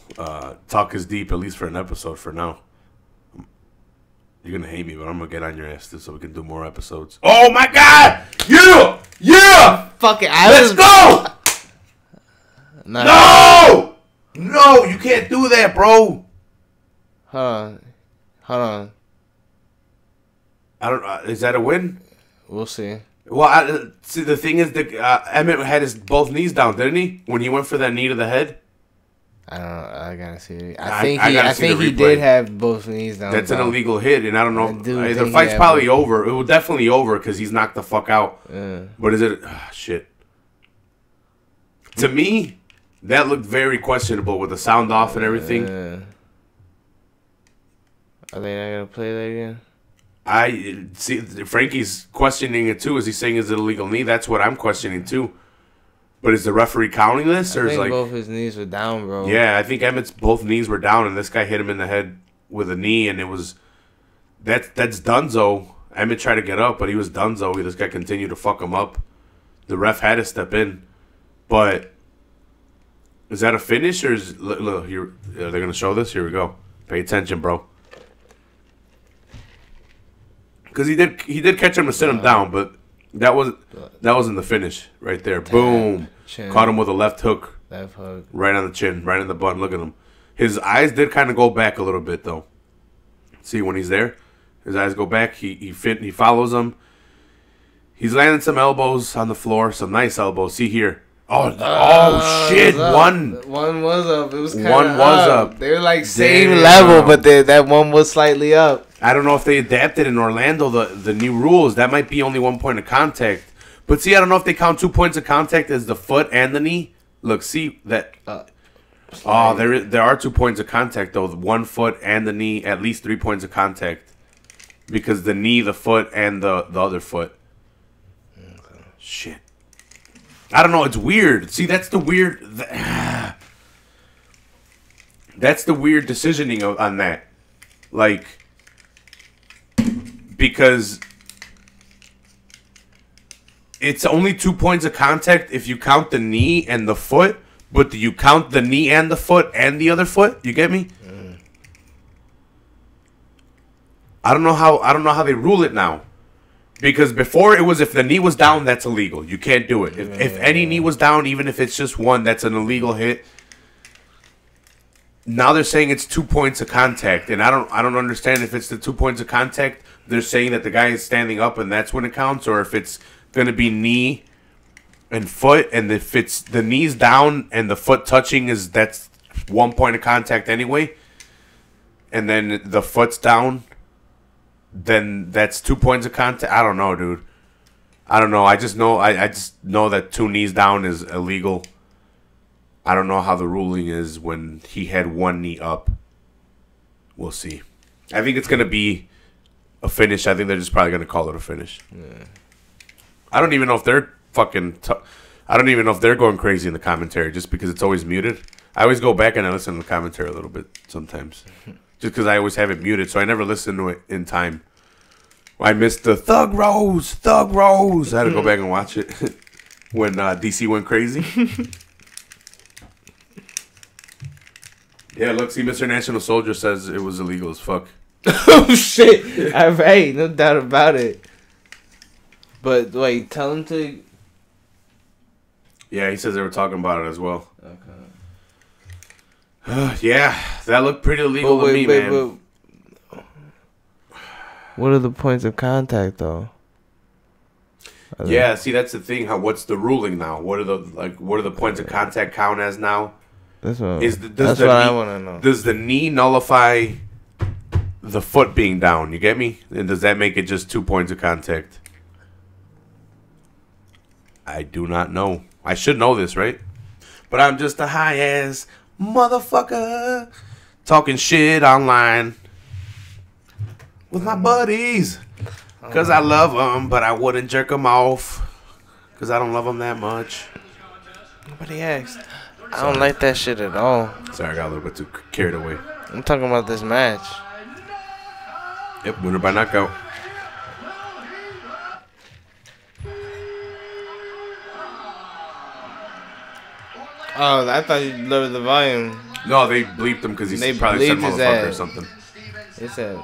Talk is Deep, at least for an episode for now. You're going to hate me, but I'm going to get on your ass too so we can do more episodes. Oh my God! Yeah! Yeah! Fuck it. Let's go! No! No, you can't do that, bro. Hold on. I don't. Is that a win? We'll see. Well, see, the thing is that Emmett had his both knees down, didn't he? When he went for that knee to the head. I don't know. I gotta see it. I think he did have both knees down. That's an illegal hit, and I don't know. The fight's probably over. It was definitely over because he's knocked the fuck out. But is it? Shit. To me, that looked very questionable with the sound off and everything. Are they not gonna play that again? I see. Frankie's questioning it too. Is he saying is it a illegal knee? That's what I'm questioning too. But is the referee counting this, or I think is both his knees were down, bro? Yeah, I think Emmett's both knees were down, and this guy hit him in the head with a knee, and it was that's Dunzo. Emmett tried to get up, but he was Dunzo. This guy continued to fuck him up. The ref had to step in, but is that a finish, or is look here? Are they gonna show this? Here we go. Pay attention, bro. Because he did catch him to sit him down, but that wasn't the finish right there. Boom, chin. Caught him with a left hook. Left hook. Right on the chin, right in the butt. Look at him. His eyes did kind of go back a little bit though. See when he's there, his eyes go back. He follows him. He's landing some elbows on the floor, some nice elbows. See here. Oh shit! One was up. It was kind of one was up. They were like same level, but that one was slightly up. I don't know if they adapted in Orlando the new rules. That might be only 1 point of contact. But see, I don't know if they count 2 points of contact as the foot and the knee. Look, see that. There are 2 points of contact though. 1 foot and the knee, at least 3 points of contact, because the knee, the foot, and the other foot. Okay. Shit. I don't know. It's weird. See, that's the weird. That's the weird decisioning on that. Like, because it's only 2 points of contact if you count the knee and the foot, But do you count the knee and the foot and the other foot? You get me? I don't know how they rule it now. Because before it was if the knee was down, that's illegal. You can't do it. If any knee was down, even if it's just one, that's an illegal hit. Now they're saying it's 2 points of contact, and I don't understand if it's the 2 points of contact. They're saying that the guy is standing up and that's when it counts, or if it's gonna be knee and foot, and if it's the knees down and the foot touching that's 1 point of contact anyway, and then the foot's down, then that's 2 points of contact. I don't know, dude. I don't know. I just know that 2 knees down is illegal. I don't know how the ruling is when he had 1 knee up. We'll see. I think it's gonna be a finish. I think they're just probably gonna call it a finish. Yeah. I don't even know if they're I don't even know if they're going crazy in the commentary just because it's always muted. I always go back and I listen to the commentary a little bit sometimes. Just because I always have it muted, so I never listen to it in time. I missed the Thug Rose. I had to go back and watch it when DC went crazy. Yeah, look, see, Mr. National Soldier says it was illegal as fuck. Oh, shit. All right, no doubt about it. But, wait, tell him to... Yeah, he says they were talking about it as well. Okay. Yeah, that looked pretty illegal to me, man. What are the points of contact, though? Yeah, see, that's the thing. What's the ruling now? What are the points of contact count as now? That's what I want to know. Does the knee nullify the foot being down? You get me? And does that make it just 2 points of contact? I do not know. I should know this, right? But I'm just a high-ass motherfucker talking shit online with my buddies. Because I love them, but I wouldn't jerk them off. Because I don't love them that much. Nobody asked. I don't like that shit at all. Sorry, I got a little bit too carried away. I'm talking about this match. Yep, winner by knockout. Oh, I thought you lowered the volume. No, they bleeped him because he probably said motherfucker or something. They said...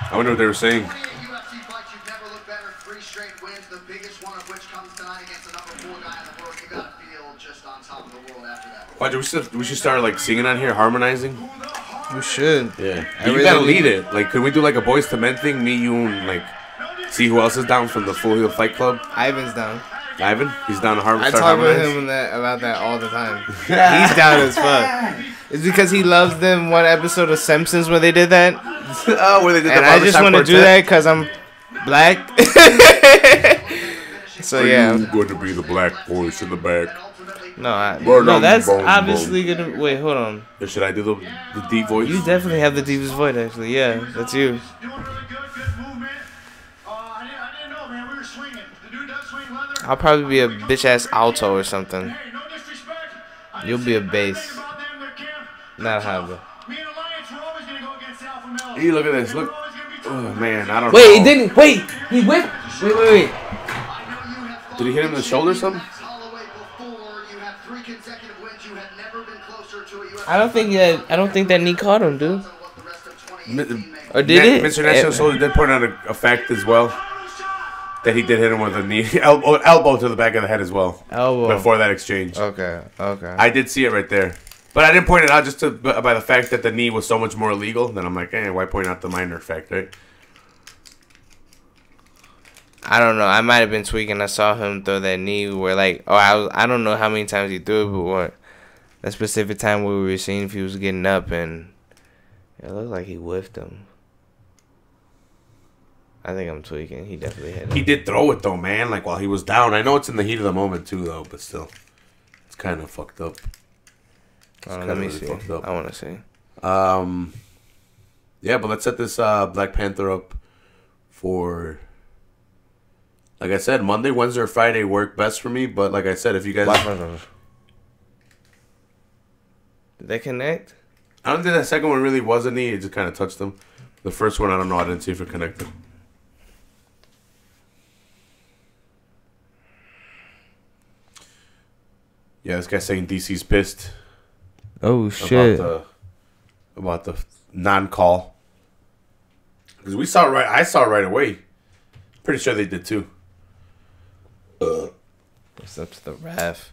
I wonder what they were saying. Why we should start like singing on here, harmonizing? We should. Yeah. You gotta lead it. Like, could we do like a Boys to Men thing? Me, you, and like, see who else is down from the Full Heel Fight Club? Ivan's down. Ivan? He's down to I talk with him about that all the time. He's down as fuck. It's because he loves them one episode of Simpsons where they did that. Oh, where they did and the I just want to do that because I'm black. So yeah. I'm going to be the black voice in the back. No, that's obviously gonna. Wait, hold on. Should I do the deep voice? You definitely have the deepest voice, actually. Yeah, that's you. I'll probably be a bitch ass alto or something. You'll be a bass. Not Hava. Hey, look at this. Look. Oh man, I don't know. Wait, he didn't. Wait, he whipped. Wait. Did he hit him in the shoulder or something? I don't think that knee caught him, dude. Or did it? Mr. National Soldier did point out a fact as well. That he did hit him with a knee, elbow to the back of the head as well. Elbow. Before that exchange. Okay. I did see it right there. But I didn't point it out just by the fact that the knee was so much more illegal. Then I'm like, why point out the minor fact, right? I don't know. I might have been tweaking. I saw him throw that knee where I don't know how many times he threw it, but what that specific time where we were seeing if he was getting up and it looked like he whiffed him. I think I'm tweaking. He definitely hit him. He did throw it though, man. Like while he was down. I know it's in the heat of the moment too, though, but still, it's kind of fucked up. Let me see. I want to see. Yeah, but let's set this Black Panther up for. Like I said, Monday, Wednesday, or Friday work best for me. But like I said, if you guys did they connect? I don't think that second one really was a knee. It just kind of touched them. The first one, I don't know. I didn't see if it connected. Yeah, this guy's saying DC's pissed. Oh shit! About the non-call. Because we saw it right. I saw it right away. Pretty sure they did too. It's up to the ref.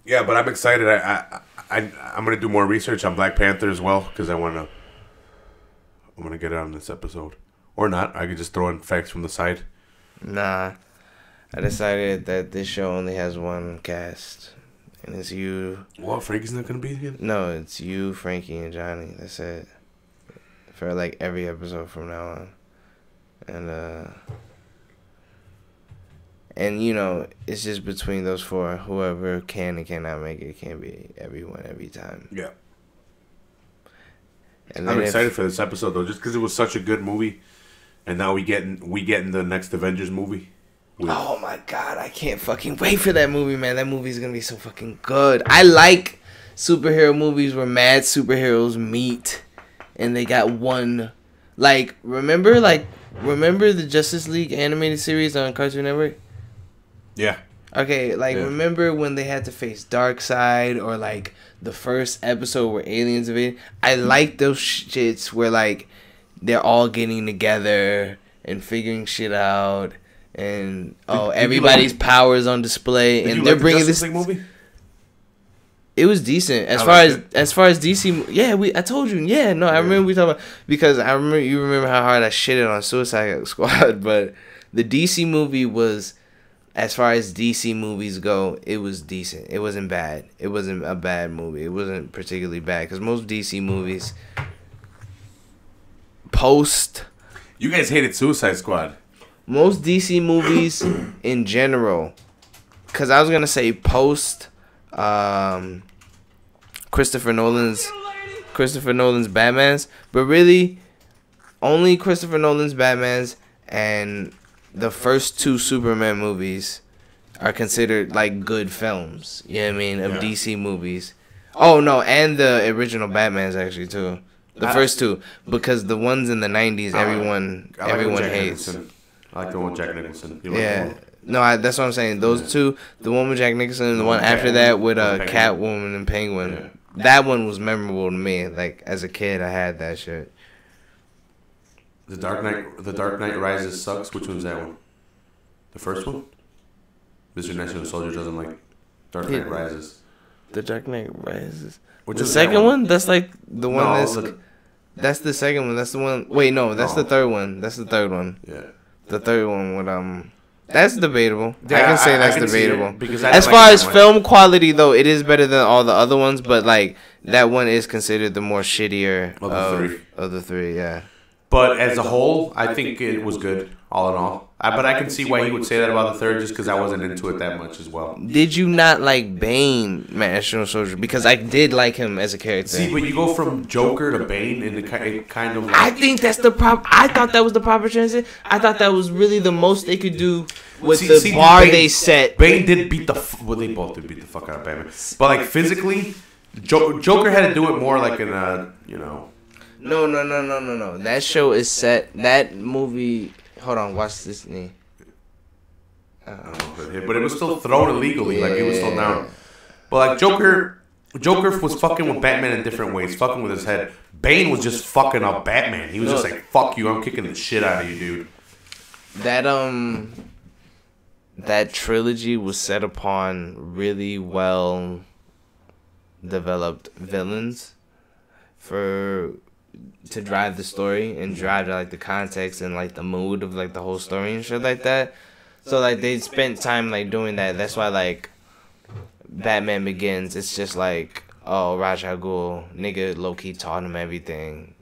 Yeah, but I'm excited. I'm gonna do more research on Black Panther as well because I'm gonna get it on this episode, or not. I could just throw in facts from the side. Nah, I decided that this show only has one cast, and it's you. What? Frankie's not gonna be here? No, it's you, Frankie, and Johnny. That's it. For like every episode from now on, and you know it's just between those four. Whoever can and cannot make it can't be everyone every time. Yeah. And I'm excited for this episode though, just because it was such a good movie, and now we get in the next Avengers movie. Oh my god, I can't fucking wait for that movie, man. That movie's gonna be so fucking good. I like superhero movies where mad superheroes meet and they got one. Like, remember the Justice League animated series on Cartoon Network? Yeah. Okay, remember when they had to face Darkseid, or like the first episode where aliens invaded? I like those shits where like they're all getting together and figuring shit out, and everybody's powers on display, and they're bringing this movie. It was decent as far as DC. Yeah, I told you. Yeah, no, I remember we talking about, because you remember how hard I shitted on Suicide Squad, but the DC movie was, as far as DC movies go, it was decent. It wasn't bad. It wasn't a bad movie. It wasn't particularly bad because most DC movies You guys hated Suicide Squad. Most DC movies in general, because I was gonna say Christopher Nolan's Batmans, but really only Christopher Nolan's Batmans and the first two Superman movies are considered like good films. You know what I mean? Of DC movies. Oh no, and the original Batmans actually too. The first two, because the ones in the 90s, everyone hates. I like the one with Jack Nicholson. That's what I'm saying. Those two, the one with Jack Nicholson and the one after that with Catwoman and Penguin. Yeah. That one was memorable to me. Like, as a kid, I had that shit. The Dark Knight Rises sucks. Which one's that one? The first one? Mr. National Soldier doesn't like Dark Knight Rises. The Dark Knight Rises. The second one? That's like the one that's the second one. That's the one. Wait, no, that's the third one. That's the third one. Yeah. The third one with That's debatable. Yeah, I can say that's debatable. Because as far as film quality, though, it is better than all the other ones. But like that one is considered the more shittier of the three. Yeah. But as a whole, I think it was good, all in all. But I can see why he would say that about the third, just because I wasn't into it that much as well. Did you not like Bane, National Soldier? Because I did like him as a character. See, but you go from Joker to Bane, and it kind of like... I think that's the proper... I thought that was the proper transition. I thought that was really the most they could do with the bar they set. Bane did beat the... Well, they both did beat the fuck out of Batman. But, like, physically, Joker had to do it more like in a, No. That show is set. That movie. Hold on, watch this knee. But it was still thrown illegally. Like, it was still down. But, like, Joker was fucking with Batman in different ways, fucking with his head. Bane was just fucking up Batman. He was just like, fuck you, I'm kicking the shit out of you, dude. That trilogy was set upon really well developed villains to drive the story and drive like the context and like the mood of like the whole story and shit like that. So like they spent time like doing that. That's why like Batman Begins, it's just like, oh, Ra's al Ghul, nigga low key taught him everything.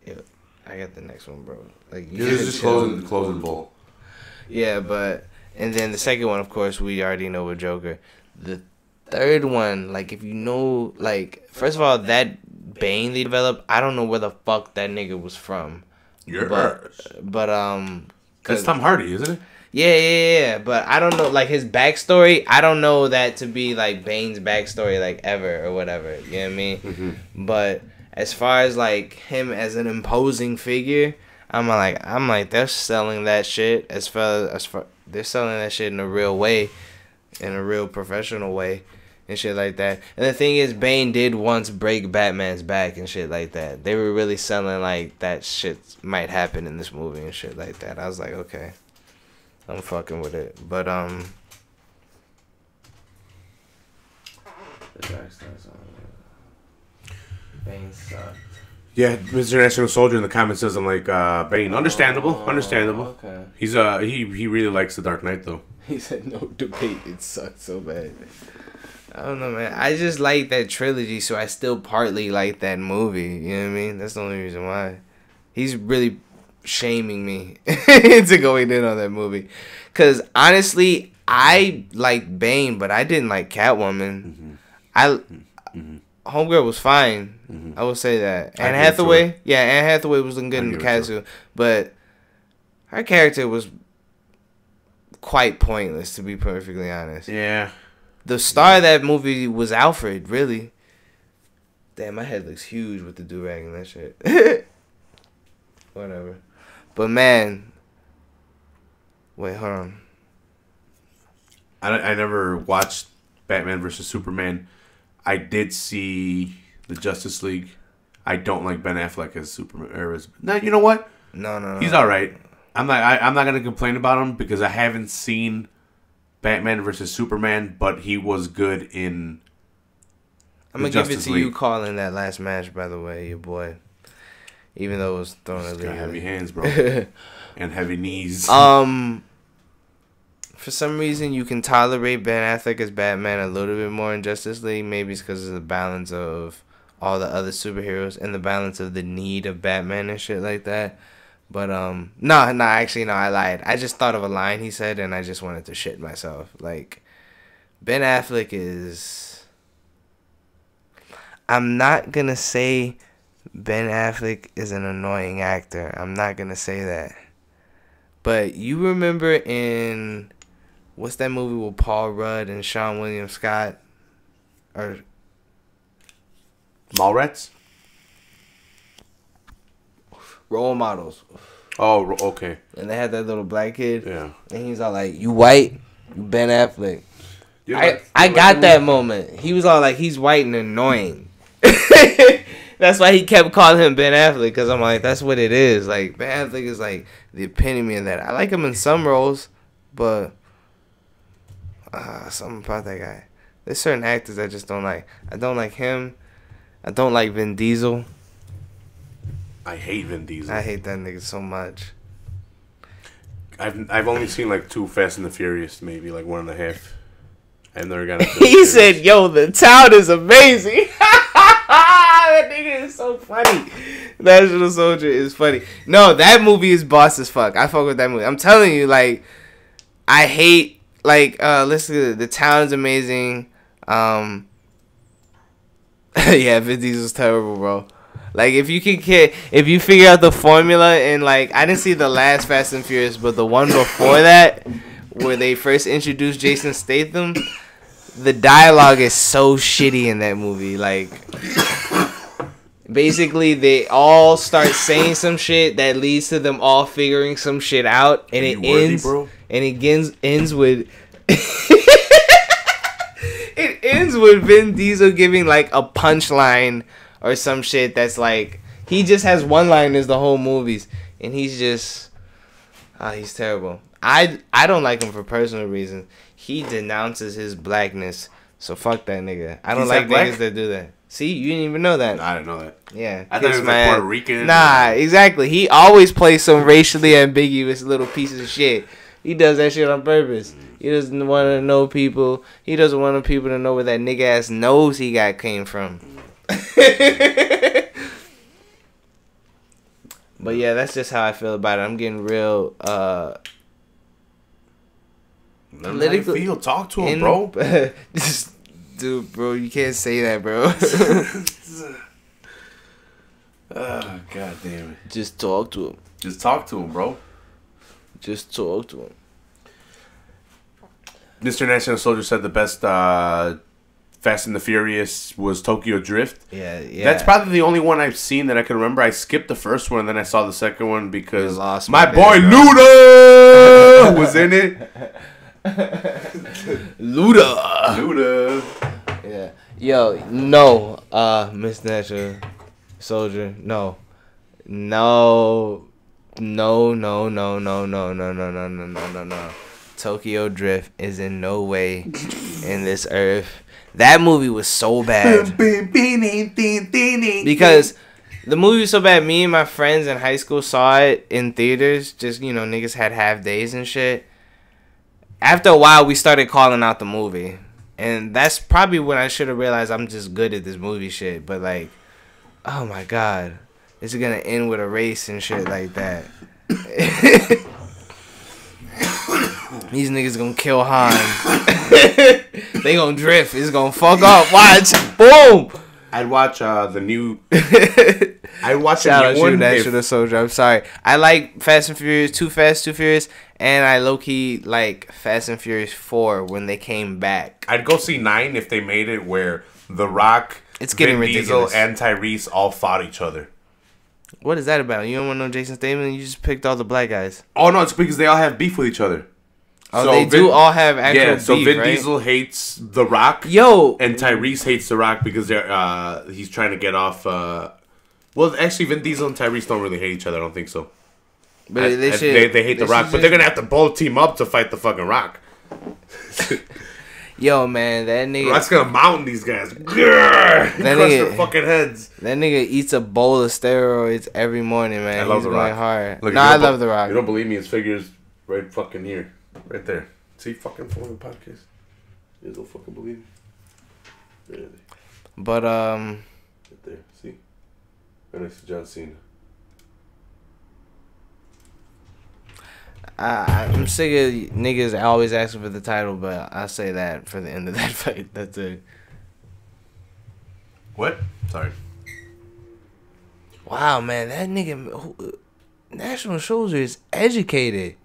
Yeah, I got the next one, bro. Like this is just closing bowl. Yeah, but and then the second one, of course, we already know with Joker. The third one, like, if you know, like, first of all, that Bane they developed, I don't know where the fuck that nigga was from. But that's Tom Hardy, isn't it? Yeah. But I don't know, like, his backstory. I don't know that to be like Bane's backstory, like, ever or whatever. You know what I mean? Mm-hmm. But as far as like him as an imposing figure, I'm like, they're selling that shit as far they're selling that shit in a real way, in a real professional way, and shit like that. And the thing is, Bane did once break Batman's back and shit like that. They were really selling like that shit might happen in this movie and shit like that. I was like, okay, I'm fucking with it. But Bane sucked. Yeah, Mr. International Soldier in the comments says I'm like Bane. Understandable. Okay. He's he really likes the Dark Knight though. He said no debate. It sucked so bad. I don't know, man. I just like that trilogy, so I still partly like that movie. You know what I mean? That's the only reason why. He's really shaming me into going in on that movie. Because honestly, I like Bane, but I didn't like Catwoman. Homegirl was fine. I will say that. Anne Hathaway? Yeah, Anne Hathaway was looking good in the castle. But her character was quite pointless, to be perfectly honest. Yeah. The star of that movie was Alfred, really. Damn, my head looks huge with the do-rag and that shit. Whatever. But man. Wait, hold on. I never watched Batman vs. Superman. I did see the Justice League. I don't like Ben Affleck as Superman. No, you know what? No. He's all right. I'm not gonna complain about him because I haven't seen Batman vs. Superman, but he was good in. I'm gonna give it to you calling that last match. By the way, your boy. Even though it was thrown at got heavy hands, bro, and heavy knees. For some reason, you can tolerate Ben Affleck as Batman a little bit more in Justice League. Maybe it's because of the balance of all the other superheroes and the balance of the need of Batman and shit like that. But, actually, I lied. I just thought of a line he said, and I just wanted to shit myself. Like, Ben Affleck is... I'm not going to say Ben Affleck is an annoying actor. I'm not going to say that. But you remember in... What's that movie with Paul Rudd and Sean William Scott? Or Mallrats? Role Models. Oh, okay. And they had that little black kid. Yeah. And he's all like, you white? You Ben Affleck. I got like that moment. He was all like, he's white and annoying. That's why he kept calling him Ben Affleck. Because I'm like, that's what it is. Like, Ben Affleck is like the epitome of that. I like him in some roles. But... something about that guy. There's certain actors I just don't like. I don't like him. I don't like Vin Diesel. I hate Vin Diesel. I hate that nigga so much. I've only seen like 2 Fast and the Furious, maybe like 1.5. I've never got. He said, "Yo, the town is amazing." That nigga is so funny. National Soldier is funny. No, that movie is boss as fuck. I fuck with that movie. I'm telling you, like, I hate. Like, listen, the town's amazing. Yeah, Vin Diesel's terrible, bro. Like, if you figure out the formula, and like, I didn't see the last Fast and Furious, but the one before that, where they first introduced Jason Statham, the dialogue is so shitty in that movie. Like, basically, they all start saying some shit that leads to them all figuring some shit out, and it ends with it ends with Vin Diesel giving like a punchline or some shit that's like, he just has one-liners the whole movies, and he's just he's terrible. I don't like him for personal reasons. He denounces his blackness, so fuck that nigga. I don't like niggas that do that. See, you didn't even know that. I didn't know that. Yeah. I thought he was like Puerto Rican. Nah, exactly. He always plays some racially ambiguous little pieces of shit. He does that shit on purpose. He doesn't want to know people. He doesn't want people to know where that nigga ass nose he got came from. But yeah, that's just how I feel about it. I'm getting real politically. Feel. Talk to him, bro. Just, dude, bro, you can't say that, bro. Oh, God damn it. Just talk to him. Just talk to him, bro. Just talk to him. Mr. National Soldier said the best Fast and the Furious was Tokyo Drift. Yeah. That's probably the only one I've seen that I can remember. I skipped the first one and then I saw the second one because You lost my my boy bad, Luda was in it. Luda. Yeah. Yo, no, Miss Natural Soldier, no. Tokyo Drift is in no way in this earth. That movie was so bad. Because the movie was so bad, me and my friends in high school saw it in theaters. Just, niggas had half days and shit. After a while, we started calling out the movie. And that's probably when I should have realized I'm just good at this movie shit. But, like, oh my god. This is gonna end with a race and shit like that. These niggas gonna kill Han. They gonna drift. It's gonna fuck up. Watch. Boom. I'd watch the new. I'd watch Shout the out new to one. National Soldier. I'm sorry. I like Fast and Furious, Too Fast, Too Furious, and I low key like Fast and Furious 4 when they came back. I'd go see 9 if they made it where The Rock, It's getting Vin ridiculous. Diesel, and Tyrese all fought each other. What is that about? You don't want to know Jason Statham? You just picked all the black guys. Oh no, it's because they all have beef with each other. Oh, so they do all have actual beef, so Vin right? Diesel hates The Rock. Yo, And Tyrese hates The Rock because he's trying to get off. Well, actually, Vin Diesel and Tyrese don't really hate each other. I don't think so. but they hate The Rock, but they're gonna have to both team up to fight the fucking Rock. Yo, man, that nigga. Rock's gonna mountain these guys. Crush their fucking heads. That nigga eats a bowl of steroids every morning, man. I love He's The going Rock. hard. Look, No, I love The Rock. You don't believe me? His figure's right fucking here, right there. See, fucking for the podcast. You don't fucking believe me. Really? But Right there. See, right next to John Cena. I'm sick of niggas always asking for the title, but I say that for the end of that fight. That's it. What? Sorry. Wow, man, that nigga National Soldier is educated.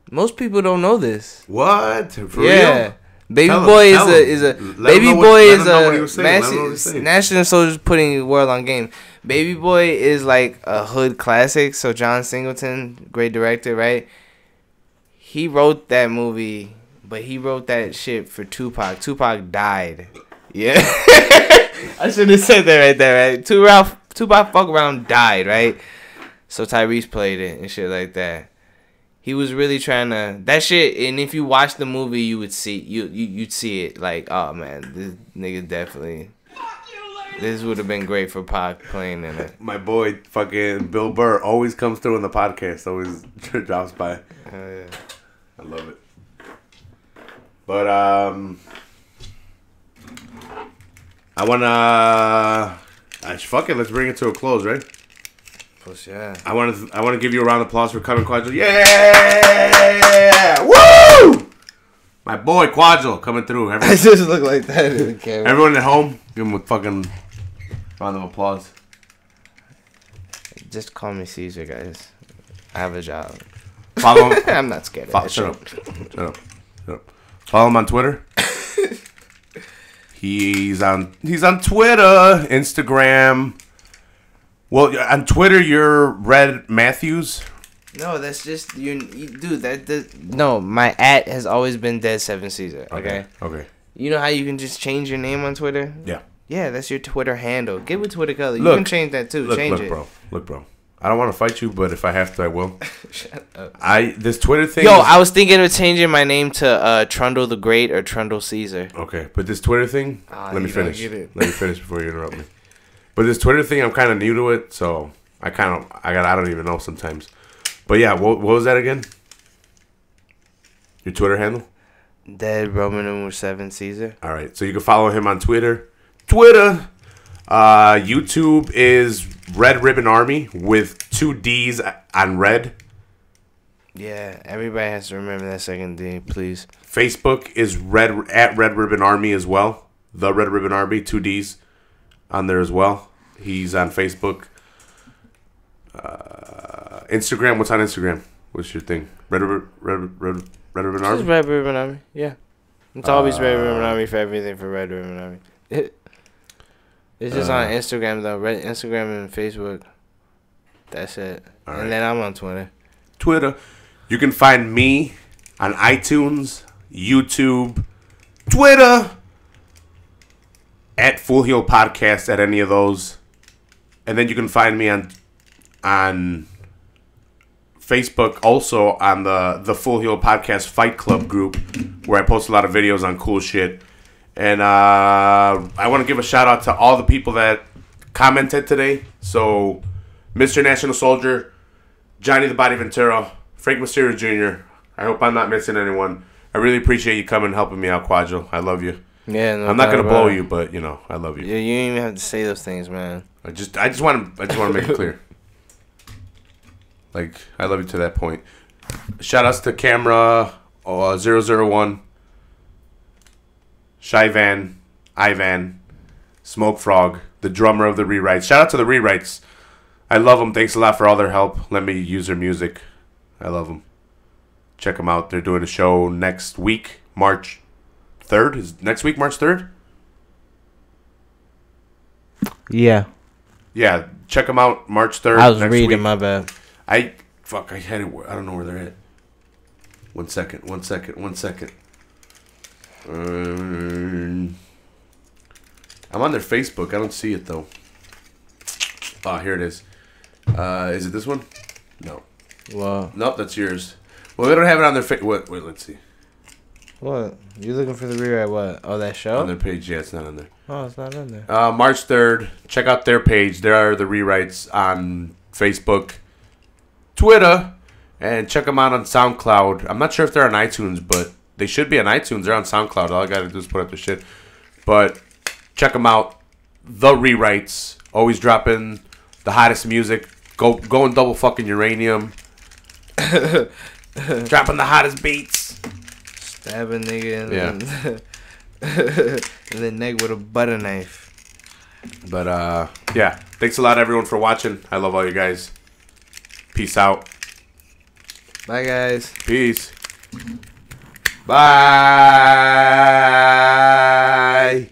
Most people don't know this. What? For Yeah. real? Baby Tell Boy him, is a let him Baby know what- Boy let is him know what he was a saying, let him know what he was saying. National Soldier's putting the world on game. Baby Boy is like a hood classic. So John Singleton, great director, right? He wrote that movie, but he wrote that shit for Tupac. Tupac died. Yeah. I should have said that right there, right? Tupac fuck around died, right? So Tyrese played it and shit like that. He was really trying to that shit, and if you watch the movie, you would see you'd see it like, oh man, this nigga definitely. This would have been great for Pac playing in it. My boy, fucking Bill Burr, always comes through in the podcast. Always drops by. Yeah. I love it. But I wanna. Fuck it. Let's bring it to a close, right? Push, yeah. I want to give you a round of applause for coming, Quadro. Yeah! Woo! My boy Quadro coming through. I just look like that in the camera. Everyone at home, give him a fucking round of applause. Just call me Caesar, guys. I have a job. Follow him. I'm not scared of that Shut shit. up. Shut up. Follow him on Twitter. He's on Twitter, Instagram. Well, on Twitter, you're Red Matthews. No, that's just you dude. No, my @ has always been Dead7 Caesar. Okay. Okay. You know how you can just change your name on Twitter? Yeah. Yeah, that's your Twitter handle. Get with Twitter color. You Look, can change that too. Change it. Look, bro. I don't want to fight you, but if I have to, I will. Shut up. This Twitter thing. Yo, I was thinking of changing my name to Trundle the Great or Trundle Caesar. Okay, but this Twitter thing. Let me you don't finish. get it. Let me finish before you interrupt me. But this Twitter thing, I'm kind of new to it, so I don't even know sometimes. But yeah, what was that again? Your Twitter handle? Dead Roman numeral 7 Caesar. All right, so you can follow him on Twitter. YouTube is Red Ribbon Army with 2 D's on red. Yeah, everybody has to remember that second D, please. Facebook is at Red Ribbon Army as well. The Red Ribbon Army, 2 D's on there as well. He's on Facebook. Instagram, what's on Instagram? What's your thing? Red Ribbon Army? Just Red Ribbon Army, yeah. It's always Red Ribbon Army for everything for Red Ribbon Army. It's just on Instagram though, Instagram and Facebook. That's it. All right. And then I'm on Twitter. You can find me on iTunes, YouTube, Twitter, at Full Heel Podcast at any of those. And then you can find me on Facebook also on the Full Heel Podcast Fight Club group where I post a lot of videos on cool shit. And I want to give a shout out to all the people that commented today. So, Mr. National Soldier, Johnny the Body Ventura, Frank Mysterio Jr. I hope I'm not missing anyone. I really appreciate you coming and helping me out, Quadro. I love you. Yeah, no I'm not gonna blow it. you, but you know I love you. Yeah, you don't even have to say those things, man. I just want to make it clear. Like I love you to that point. Shout outs to Camera 001, Shy Van, Ivan, Smoke Frog, the drummer of the Rewrites. Shout out to the Rewrites. I love them. Thanks a lot for all their help. Let me use their music. I love them. Check them out. They're doing a show next week, March 3rd. Is next week March 3rd? Yeah. Yeah, check them out March 3rd. I was next reading, week. my bad. I had it. I don't know where they're at. One second. I'm on their Facebook. I don't see it though. Oh, here it is. Is it this one? No. Well, Nope, that's yours. Well, they don't have it on their wait, let's see. what? You looking for the rewrite? What? Oh, that show? On their page, yeah, it's not on there. Oh, it's not in there. March 3rd. Check out their page. There are the rewrites on Facebook, Twitter, and check them out on SoundCloud. I'm not sure if they're on iTunes, but they should be on iTunes. They're on SoundCloud. All I gotta do is put up the shit. But check them out. The rewrites. Always dropping the hottest music. Going double fucking uranium. Dropping the hottest beats. Stab a nigga Yeah. in the neck with a butter knife. But yeah. Thanks a lot everyone for watching. I love all you guys. Peace out. Bye, guys. Peace. Bye.